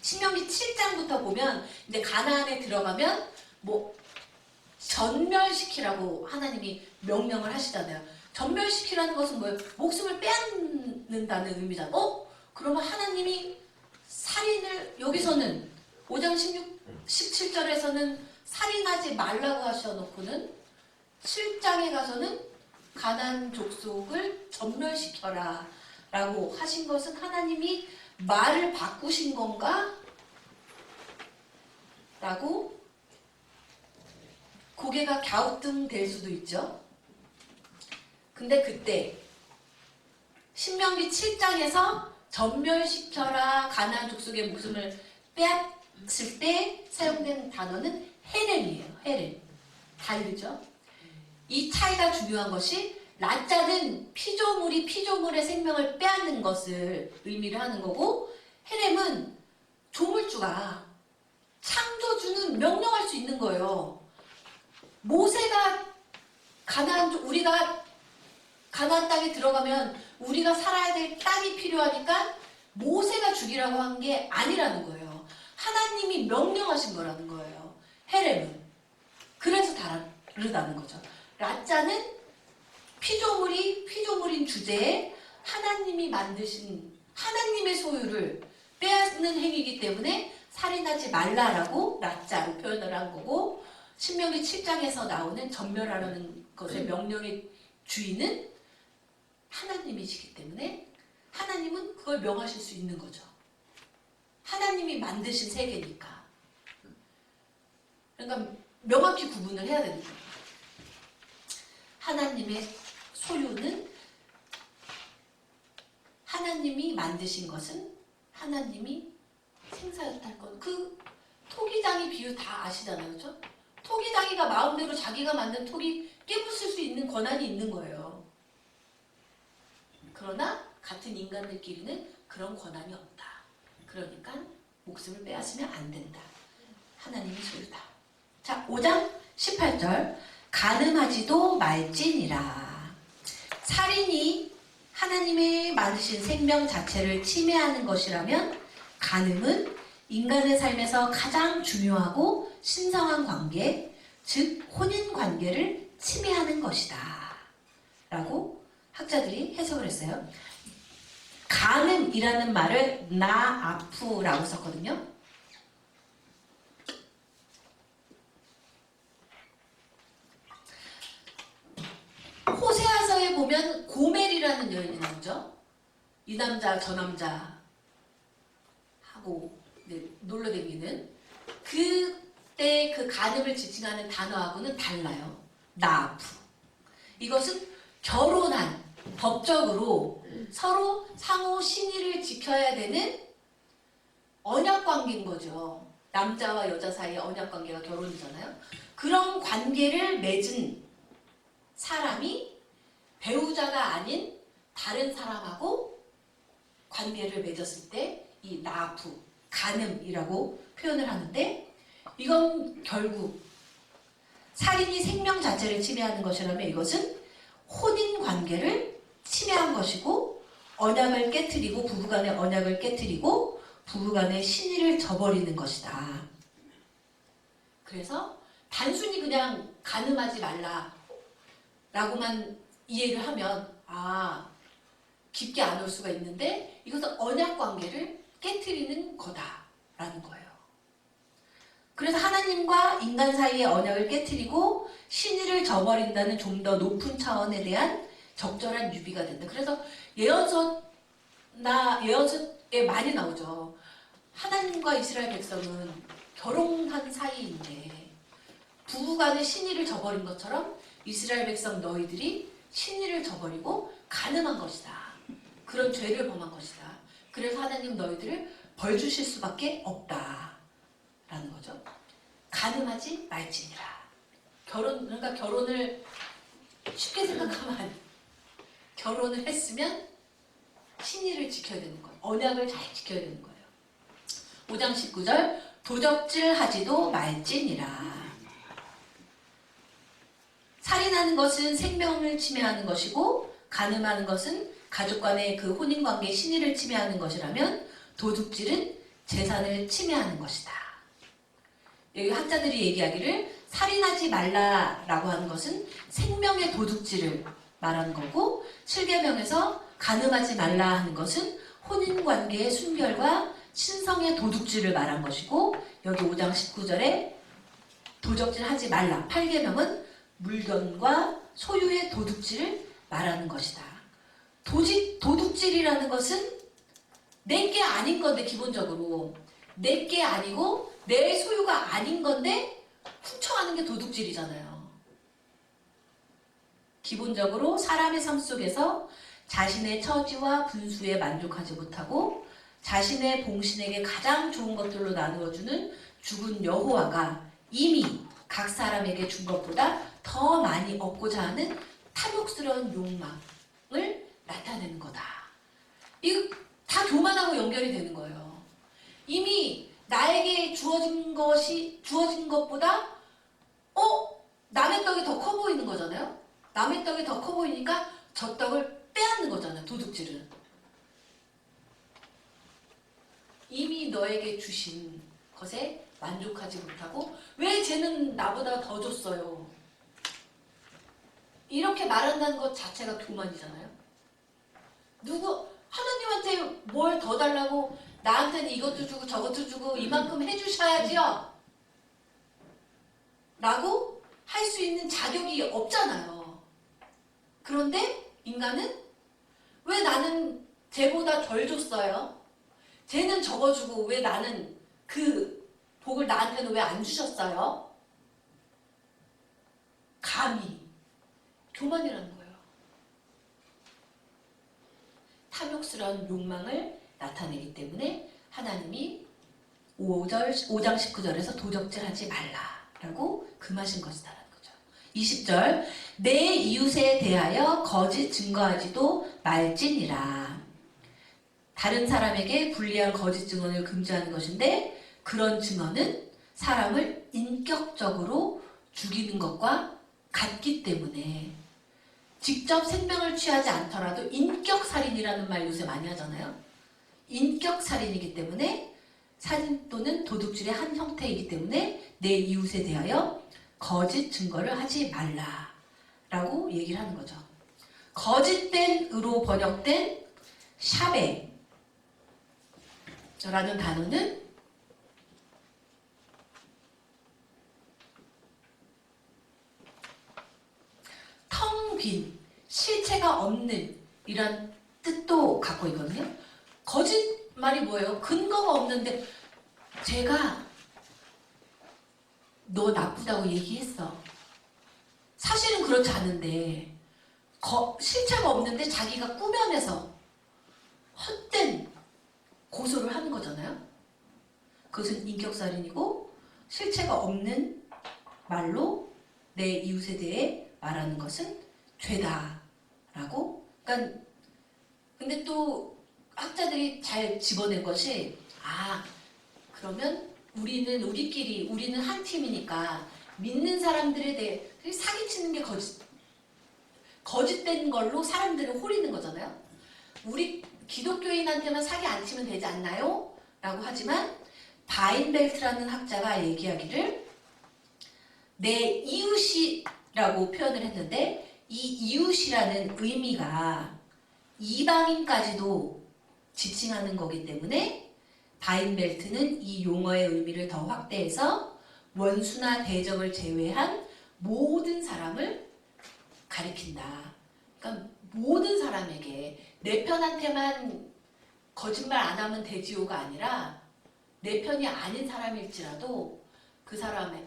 신명기 7장부터 보면 이제 가나안에 들어가면 뭐 전멸시키라고 하나님이 명령을 하시잖아요. 전멸시키라는 것은 뭐예요? 목숨을 빼앗는다는 의미잖아요. 그러면 하나님이 살인을 여기서는 5장 17절에서는 살인하지 말라고 하셔놓고는 7장에 가서는 가나안 족속을 전멸시켜라 라고 하신 것은 하나님이 말을 바꾸신 건가? 라고 고개가 갸우뚱될 수도 있죠. 근데 그때 신명기 7장에서 전멸시켜라 가나안 족속의 목숨을 빼앗을 때 사용된 단어는 헤렘이에요. 헤렘. 다르죠? 이 차이가 중요한 것이 라짜는 피조물이 피조물의 생명을 빼앗는 것을 의미를 하는 거고 헤렘은 조물주가 창조주는 명령할 수 있는 거예요. 모세가 우리가 가나안 땅에 들어가면 우리가 살아야 될 땅이 필요하니까 모세가 죽이라고 한 게 아니라는 거예요. 하나님이 명령하신 거라는 거예요. 헤렘은. 그래서 다르다는 거죠. 라짜는 피조물인 주제에 하나님이 만드신 하나님의 소유를 빼앗는 행위이기 때문에 살인하지 말라라고 라짜로 표현을 한 거고 신명기 7장에서 나오는 전멸하라는 것의 명령의 주인은 하나님이시기 때문에 하나님은 그걸 명하실 수 있는 거죠. 하나님이 만드신 세계니까. 그러니까 명확히 구분을 해야 되는 거예요. 하나님의 소유는 하나님이 만드신 것은 하나님이 생사였다는 것. 그 토기장이 비유 다 아시잖아요. 그렇죠? 토기장이가 마음대로 자기가 만든 토기 깨부술 수 있는 권한이 있는 거예요. 그러나 같은 인간들끼리는 그런 권한이 없다. 그러니까 목숨을 빼앗으면 안 된다. 하나님의 소유다. 자, 5장 18절. 간음하지도 말지니라. 살인이 하나님의 만드신 생명 자체를 침해하는 것이라면 간음은 인간의 삶에서 가장 중요하고 신성한 관계, 즉 혼인 관계를 침해하는 것이다. 라고 학자들이 해석을 했어요. 간음이라는 말을 나아프라고 썼거든요. 호세아서에 보면 고멜이라는 여인이 나오죠. 이 남자 저 남자 하고 놀러 다니는 그때 그 간음을 지칭하는 단어하고는 달라요. 나아프. 이것은 결혼한 법적으로 서로 상호 신의를 지켜야 되는 언약 관계인 거죠. 남자와 여자 사이의 언약 관계가 결혼이잖아요. 그런 관계를 맺은 사람이 배우자가 아닌 다른 사람하고 관계를 맺었을 때 이 나아프, 간음이라고 표현을 하는데 이건 결국 살인이 생명 자체를 침해하는 것이라면 이것은 혼인 관계를 침해한 것이고 언약을 깨트리고 부부간의 언약을 깨트리고 부부간의 신의를 저버리는 것이다. 그래서 단순히 그냥 간음하지 말라 라고만 이해를 하면 깊게 안 올 수가 있는데 이것은 언약 관계를 깨트리는 거다라는 거예요. 그래서 하나님과 인간 사이의 언약을 깨트리고 신의를 저버린다는 좀 더 높은 차원에 대한 적절한 유비가 된다. 그래서 예언서에 많이 나오죠. 하나님과 이스라엘 백성은 결혼한 사이인데 부부간의 신의를 저버린 것처럼 이스라엘 백성 너희들이 신의를 저버리고 간음한 것이다. 그런 죄를 범한 것이다. 그래서 하나님 너희들을 벌 주실 수밖에 없다. 라는 거죠. 간음하지 말지니라. 그러니까 결혼을 쉽게 생각하면 결혼을 했으면 신의를 지켜야 되는 거예요. 언약을 잘 지켜야 되는 거예요. 5장 19절 도적질 하지도 말지니라. 살인하는 것은 생명을 침해하는 것이고 간음하는 것은 가족 간의 그 혼인관계의 신의를 침해하는 것이라면 도둑질은 재산을 침해하는 것이다. 여기 학자들이 얘기하기를 살인하지 말라라고 하는 것은 생명의 도둑질을 말하는 거고 7계명에서 간음하지 말라 하는 것은 혼인관계의 순결과 신성의 도둑질을 말한 것이고 여기 5장 19절에 도적질 하지 말라 8계명은 물건과 소유의 도둑질을 말하는 것이다. 도둑질이라는 것은 내 게 아닌 건데 기본적으로 내 게 아니고 내 소유가 아닌 건데 훔쳐가는 게 도둑질이잖아요. 기본적으로 사람의 삶 속에서 자신의 처지와 분수에 만족하지 못하고 자신의 봉신에게 가장 좋은 것들로 나누어주는 죽은 여호와가 이미 각 사람에게 준 것보다 더 많이 얻고자 하는 탐욕스러운 욕망을 나타내는 거다. 이거 다 교만하고 연결이 되는 거예요. 이미 나에게 주어진 것보다 남의 떡이 더 커 보이는 거잖아요. 남의 떡이 더 커 보이니까 저 떡을 빼앗는 거잖아요. 도둑질은. 이미 너에게 주신 것에 만족하지 못하고 왜 쟤는 나보다 더 줬어요? 이렇게 말한다는 것 자체가 교만이잖아요. 하나님한테 뭘 더 달라고 나한테는 이것도 주고 저것도 주고 이만큼 해주셔야지요. 라고 할 수 있는 자격이 없잖아요. 그런데 인간은 왜 나는 쟤보다 덜 줬어요? 쟤는 저거 주고 왜 나는 그 복을 나한테는 왜 안 주셨어요? 감히 교만이라는 거예요. 탐욕스러운 욕망을 나타내기 때문에 하나님이 5장 19절에서 도적질하지 말라라고 금하신 것이다라는 거죠. 20절 내 이웃에 대하여 거짓 증거하지도 말지니라. 다른 사람에게 불리한 거짓 증언을 금지하는 것인데 그런 증언은 사람을 인격적으로 죽이는 것과 같기 때문에 직접 생명을 취하지 않더라도 인격살인이라는 말 요새 많이 하잖아요. 인격살인이기 때문에 살인 또는 도둑질의 한 형태이기 때문에 내 이웃에 대하여 거짓 증거를 하지 말라라고 얘기를 하는 거죠. 거짓된으로 번역된 샤베 라는 단어는 텅 빈, 실체가 없는 이런 뜻도 갖고 있거든요. 거짓말이 뭐예요? 근거가 없는데 제가 너 나쁘다고 얘기했어. 사실은 그렇지 않은데 실체가 없는데 자기가 꾸며내서 헛된 고소를 하는 거잖아요. 그것은 인격살인이고 실체가 없는 말로 내 이웃에 대해 말하는 것은 죄다라고. 그러니까 근데 또 학자들이 잘 집어낸 것이 그러면 우리는 한 팀이니까 믿는 사람들에 대해 사기치는 게 거짓된 걸로 사람들을 홀리는 거잖아요. 우리 기독교인한테만 사기 안 치면 되지 않나요? 라고 하지만 바인벨트라는 학자가 얘기하기를 내 이웃이라고 표현을 했는데 이 이웃이라는 의미가 이방인까지도 지칭하는 거기 때문에 바인벨트는 이 용어의 의미를 더 확대해서 원수나 대적을 제외한 모든 사람을 가리킨다. 그러니까 모든 사람에게 내 편한테만 거짓말 안 하면 되지요가 아니라 내 편이 아닌 사람일지라도 그 사람에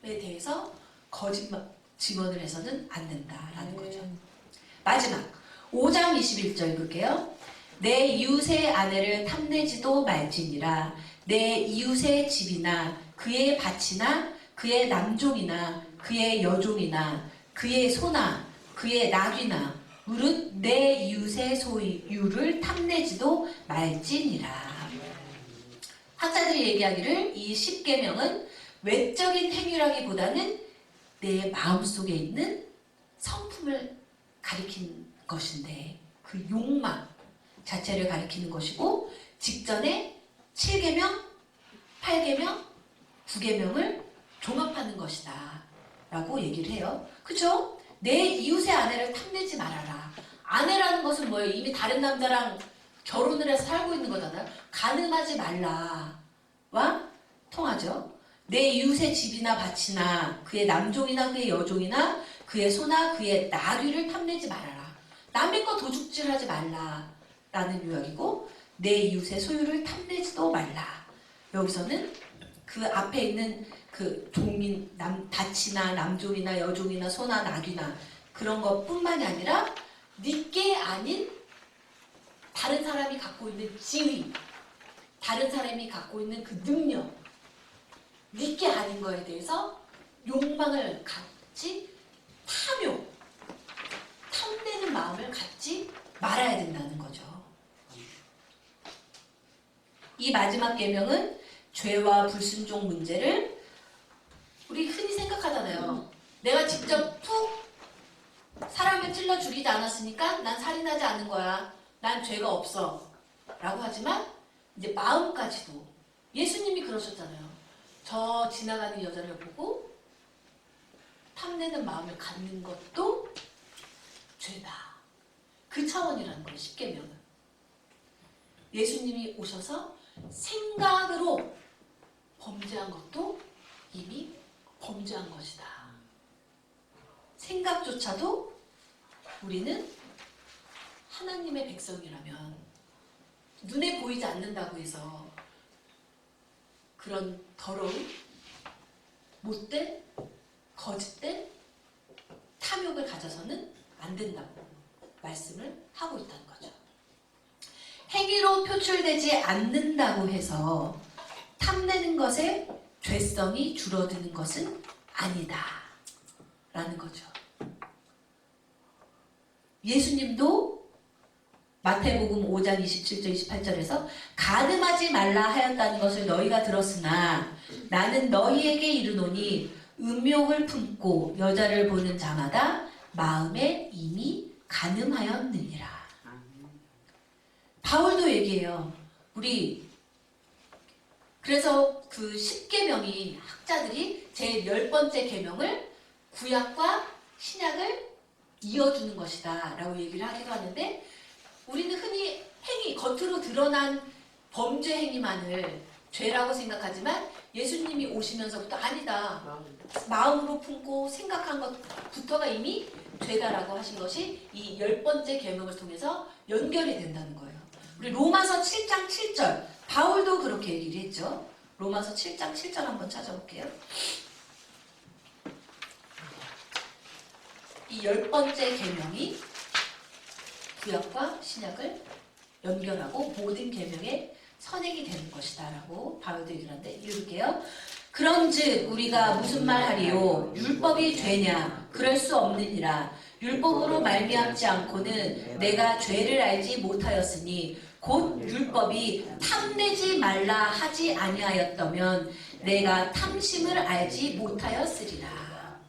대해서 거짓말 증언을 해서는 안 된다라는 거죠. 마지막 5장 21절 읽을게요. 내 이웃의 아내를 탐내지도 말지니라. 내 이웃의 집이나 그의 밭이나 그의 남종이나 그의 여종이나 그의 소나 그의 낙이나 무릇 내 이웃의 소유를 탐내지도 말지니라. 학자들이 얘기하기를 이 10계명은 외적인 행위라기보다는 내 마음속에 있는 성품을 가리킨 것인데 그 욕망 자체를 가리키는 것이고 직전에 7계명, 8계명, 9계명을 종합하는 것이다 라고 얘기를 해요. 그쵸? 내 이웃의 아내를 탐내지 말아라. 아내라는 것은 뭐예요? 이미 다른 남자랑 결혼을 해서 살고 있는 거잖아요. 간음하지 말라와 통하죠. 내 이웃의 집이나 밭이나 그의 남종이나 그의 여종이나 그의 소나 그의 나귀를 탐내지 말아라. 남의 거 도둑질하지 말라라는 요약이고 내 이웃의 소유를 탐내지도 말라. 여기서는 그 앞에 있는 그 종인 밭이나 남종이나 여종이나 소나 나귀나 그런 것뿐만이 아니라 네게 아닌 다른 사람이 갖고 있는 지위, 다른 사람이 갖고 있는 그 능력, 네게 아닌 거에 대해서 욕망을 갖지 탐내는 마음을 갖지 말아야 된다는 거죠. 이 마지막 계명은 죄와 불순종 문제를 우리 흔히 생각하잖아요. 내가 직접 툭 사람을 찔러 죽이지 않았으니까 난 살인하지 않는 거야. 난 죄가 없어. 라고 하지만 이제 마음까지도 예수님이 그러셨잖아요. 저 지나가는 여자를 보고 탐내는 마음을 갖는 것도 죄다. 그 차원이라는 거예요. 10계명은. 예수님이 오셔서 생각으로 범죄한 것도 이미 범죄한 것이다. 생각조차도 우리는 하나님의 백성이라면 눈에 보이지 않는다고 해서 그런 더러운 못된 거짓된 탐욕을 가져서는 안 된다고 말씀을 하고 있다는 거죠. 행위로 표출되지 않는다고 해서 탐내는 것에 죄성이 줄어드는 것은 아니다 라는 거죠. 예수님도 마태복음 5장 27절 28절에서 가늠하지 말라 하였다는 것을 너희가 들었으나 나는 너희에게 이르노니 음욕을 품고 여자를 보는 자마다 마음에 이미 가늠하였느니라. 바울도 얘기해요. 우리 그래서 그 10계명이 학자들이 제 10번째 계명을 구약과 신약을 이어주는 것이다 라고 얘기를 하기도 하는데, 우리는 흔히 행위, 겉으로 드러난 범죄 행위만을 죄라고 생각하지만 예수님이 오시면서부터 아니다, 마음으로 품고 생각한 것부터가 이미 죄다라고 하신 것이 이 10번째 계명을 통해서 연결이 된다는 거예요. 우리 로마서 7장 7절, 바울도 그렇게 얘기를 했죠. 로마서 7장 7절 한번 찾아볼게요. 이 10번째 계명이 구약과 신약을 연결하고 모든 계명의 선행이 되는 것이다 라고 바울도 얘기를 하는데, 읽을게요. 그런즉 우리가 무슨 말하리요? 율법이 죄냐? 그럴 수 없느니라. 율법으로 말미암지 않고는 내가 죄를 알지 못하였으니 곧 율법이 탐내지 말라 하지 아니하였다면 내가 탐심을 알지 못하였으리라.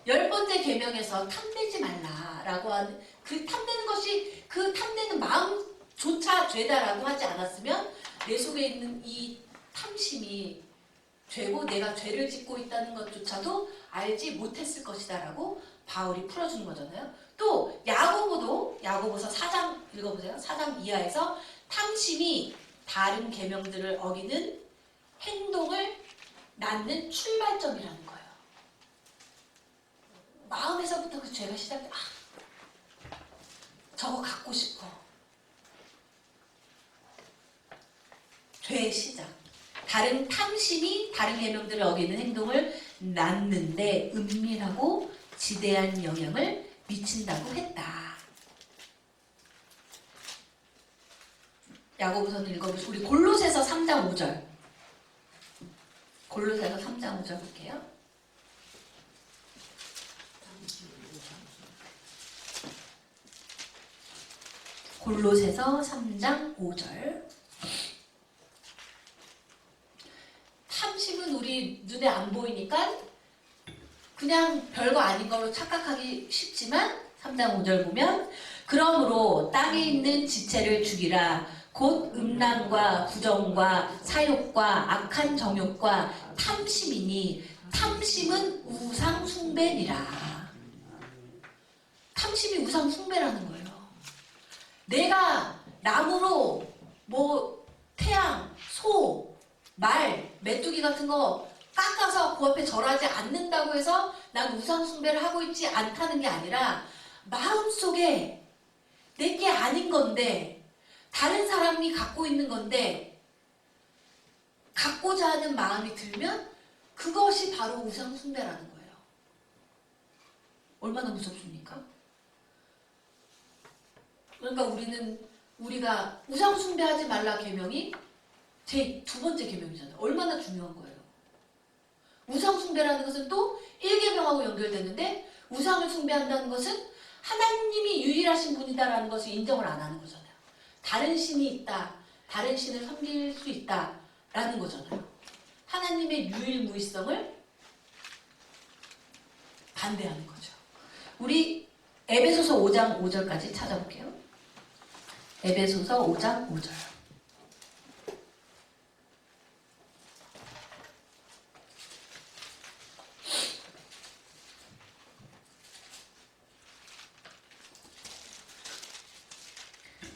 10번째 계명에서 탐내지 말라라고 하는 그 탐내는 것이, 그 탐내는 마음조차 죄다라고 하지 않았으면 내 속에 있는 이 탐심이 죄고 내가 죄를 짓고 있다는 것조차도 알지 못했을 것이다 라고 바울이 풀어주는 거잖아요. 또 야고보서 4장 읽어보세요. 4장 이하에서 탐심이 다른 계명들을 어기는 행동을 낳는 출발점이라는 거예요. 마음에서부터 그 죄가 시작돼. 저거 갖고 싶어. 죄의 시작. 다른 탐심이 다른 계명들을 어기는 행동을 낳는데 은밀하고 지대한 영향을 미친다고 했다. 야고보서는 읽어보시고 우리 골로새서 3장 5절. 골로새서 3장 5절 볼게요. 골로새서 3장 5절. 탐심은 우리 눈에 안 보이니까 그냥 별거 아닌 걸로 착각하기 쉽지만 3장 5절 보면 그러므로 땅에 있는 지체를 죽이라. 곧 음란과 부정과 사욕과 악한 정욕과 탐심이니 탐심은 우상 숭배니라. 탐심이 우상 숭배라는 거예요. 내가 나무로 태양, 소, 말, 메뚜기 같은 거 깎아서 그 앞에 절하지 않는다고 해서 난 우상 숭배를 하고 있지 않다는 게 아니라 마음속에 내게 아닌 건데 다른 사람이 갖고 있는 건데 갖고자 하는 마음이 들면 그것이 바로 우상 숭배라는 거예요. 얼마나 무섭습니까? 그러니까 우리가 우상 숭배하지 말라 계명이 제 2번째 계명이잖아요. 얼마나 중요한 거예요. 우상 숭배라는 것은 또 1계명하고 연결되는데 우상을 숭배한다는 것은 하나님이 유일하신 분이다라는 것을 인정을 안 하는 거잖아요. 다른 신이 있다. 다른 신을 섬길 수 있다라는 거잖아요. 하나님의 유일무이성을 반대하는 거죠. 우리 에베소서 5장 5절까지 찾아볼게요. 에베소서 5장 5절.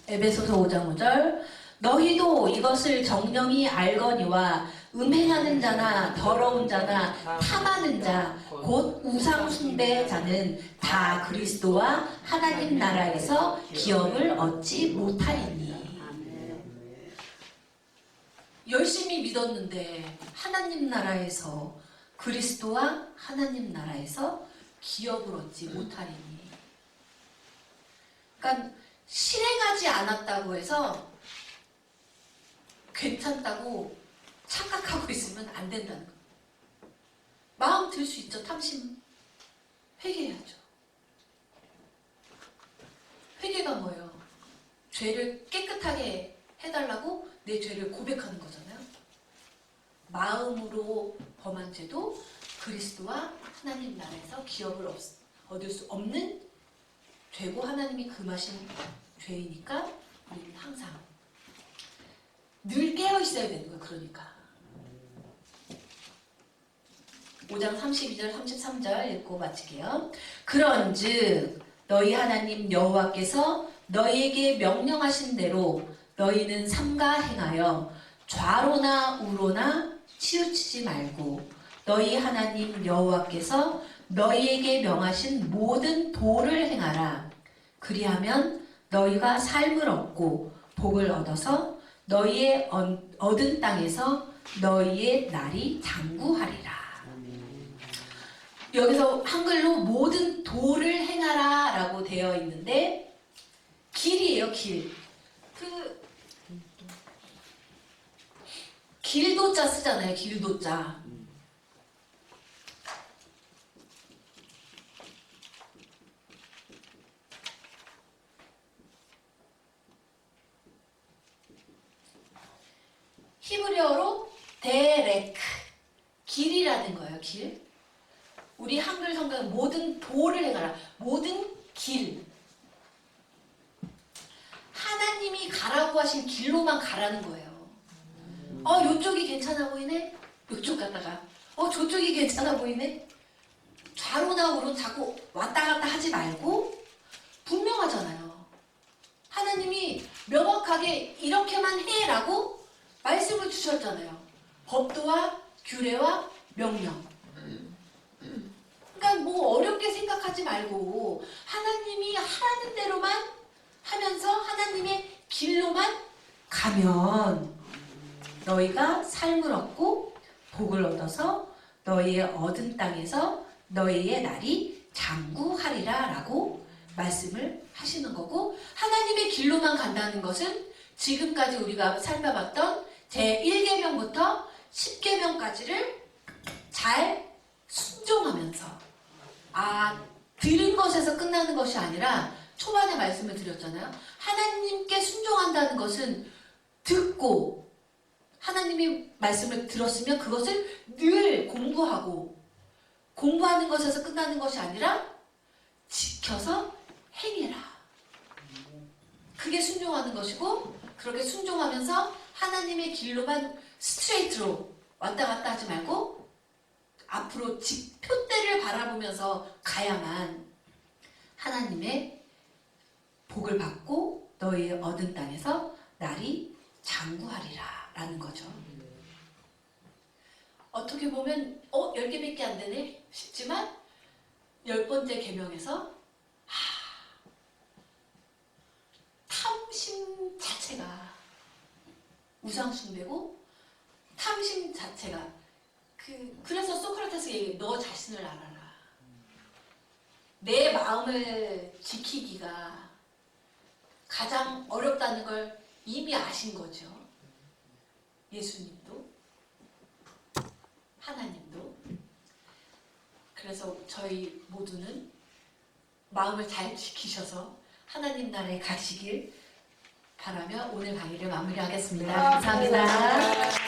에베소서 5장 5절. 너희도 이것을 정령이 알거니와 음행하는 자나 더러운 자나 탐하는 자 곧 우상 숭배자는 다 그리스도와 하나님 나라에서 기업을 얻지 못하리니. 열심히 믿었는데 하나님 나라에서, 그리스도와 하나님 나라에서 기업을 얻지 못하리니. 그러니까 실행하지 않았다고 해서 괜찮다고 착각하고 있으면 안 된다는 거예요. 마음 들 수 있죠. 탐심. 회개해야죠. 회개가 뭐예요? 죄를 깨끗하게 해달라고 내 죄를 고백하는 거잖아요. 마음으로 범한 죄도 그리스도와 하나님 나라에서 기업을 얻을 수 없는 죄고 하나님이 금하신 죄이니까 우리는 항상 늘 깨어 있어야 되는 거예요. 그러니까 5장 32절 33절 읽고 마칠게요. 그런즉 너희 하나님 여호와께서 너희에게 명령하신 대로 너희는 삼가 행하여 좌로나 우로나 치우치지 말고 너희 하나님 여호와께서 너희에게 명하신 모든 도를 행하라. 그리하면 너희가 삶을 얻고 복을 얻어서 너희의 얻은 땅에서 너희의 날이 장구하리라. 여기서 한글로 모든 도를 행하라 라고 되어 있는데 길이에요. 길. 길도자 쓰잖아요. 길도자. 히브리어로 데레크. 길이라는 거예요. 길. 우리 한글 성경 모든 도를 행하라. 모든 길. 하나님이 가라고 하신 길로만 가라는 거예요. 요쪽이 괜찮아 보이네? 요쪽 갔다가 저쪽이 괜찮아 보이네? 좌로나 우로 자꾸 왔다 갔다 하지 말고 분명하잖아요. 하나님이 명확하게 이렇게만 해라고 말씀을 주셨잖아요. 법도와 규례와 명령. 그러니까 뭐 어렵게 생각하지 말고 하나님이 하라는 대로만 하면서 하나님의 길로만 가면 너희가 삶을 얻고 복을 얻어서 너희의 얻은 땅에서 너희의 날이 장구하리라 라고 말씀을 하시는 거고, 하나님의 길로만 간다는 것은 지금까지 우리가 살펴봤던 제1계명부터 10계명까지를 잘 순종하면서, 들은 것에서 끝나는 것이 아니라 초반에 말씀을 드렸잖아요. 하나님께 순종한다는 것은 듣고 하나님이 말씀을 들었으면 그것을 늘 공부하는 것에서 끝나는 것이 아니라 지켜서 행해라. 그게 순종하는 것이고, 그렇게 순종하면서 하나님의 길로만 스트레이트로 왔다 갔다 하지 말고 앞으로 표대를 바라보면서 가야만 하나님의 복을 받고 너희의 얻은 땅에서 날이 장구하리라 라는 거죠. 어떻게 보면 10개밖에 안 되네 싶지만 10번째 계명에서 탐심 자체가 우상숭배고, 탐심 자체가 그래서 소크라테스가 얘기해. 너 자신을 알아라. 내 마음을 지키기가 가장 어렵다는 걸 이미 아신 거죠. 예수님도 하나님도. 그래서 저희 모두는 마음을 잘 지키셔서 하나님 나라에 가시길 바라며 오늘 강의를 마무리하겠습니다. 감사합니다.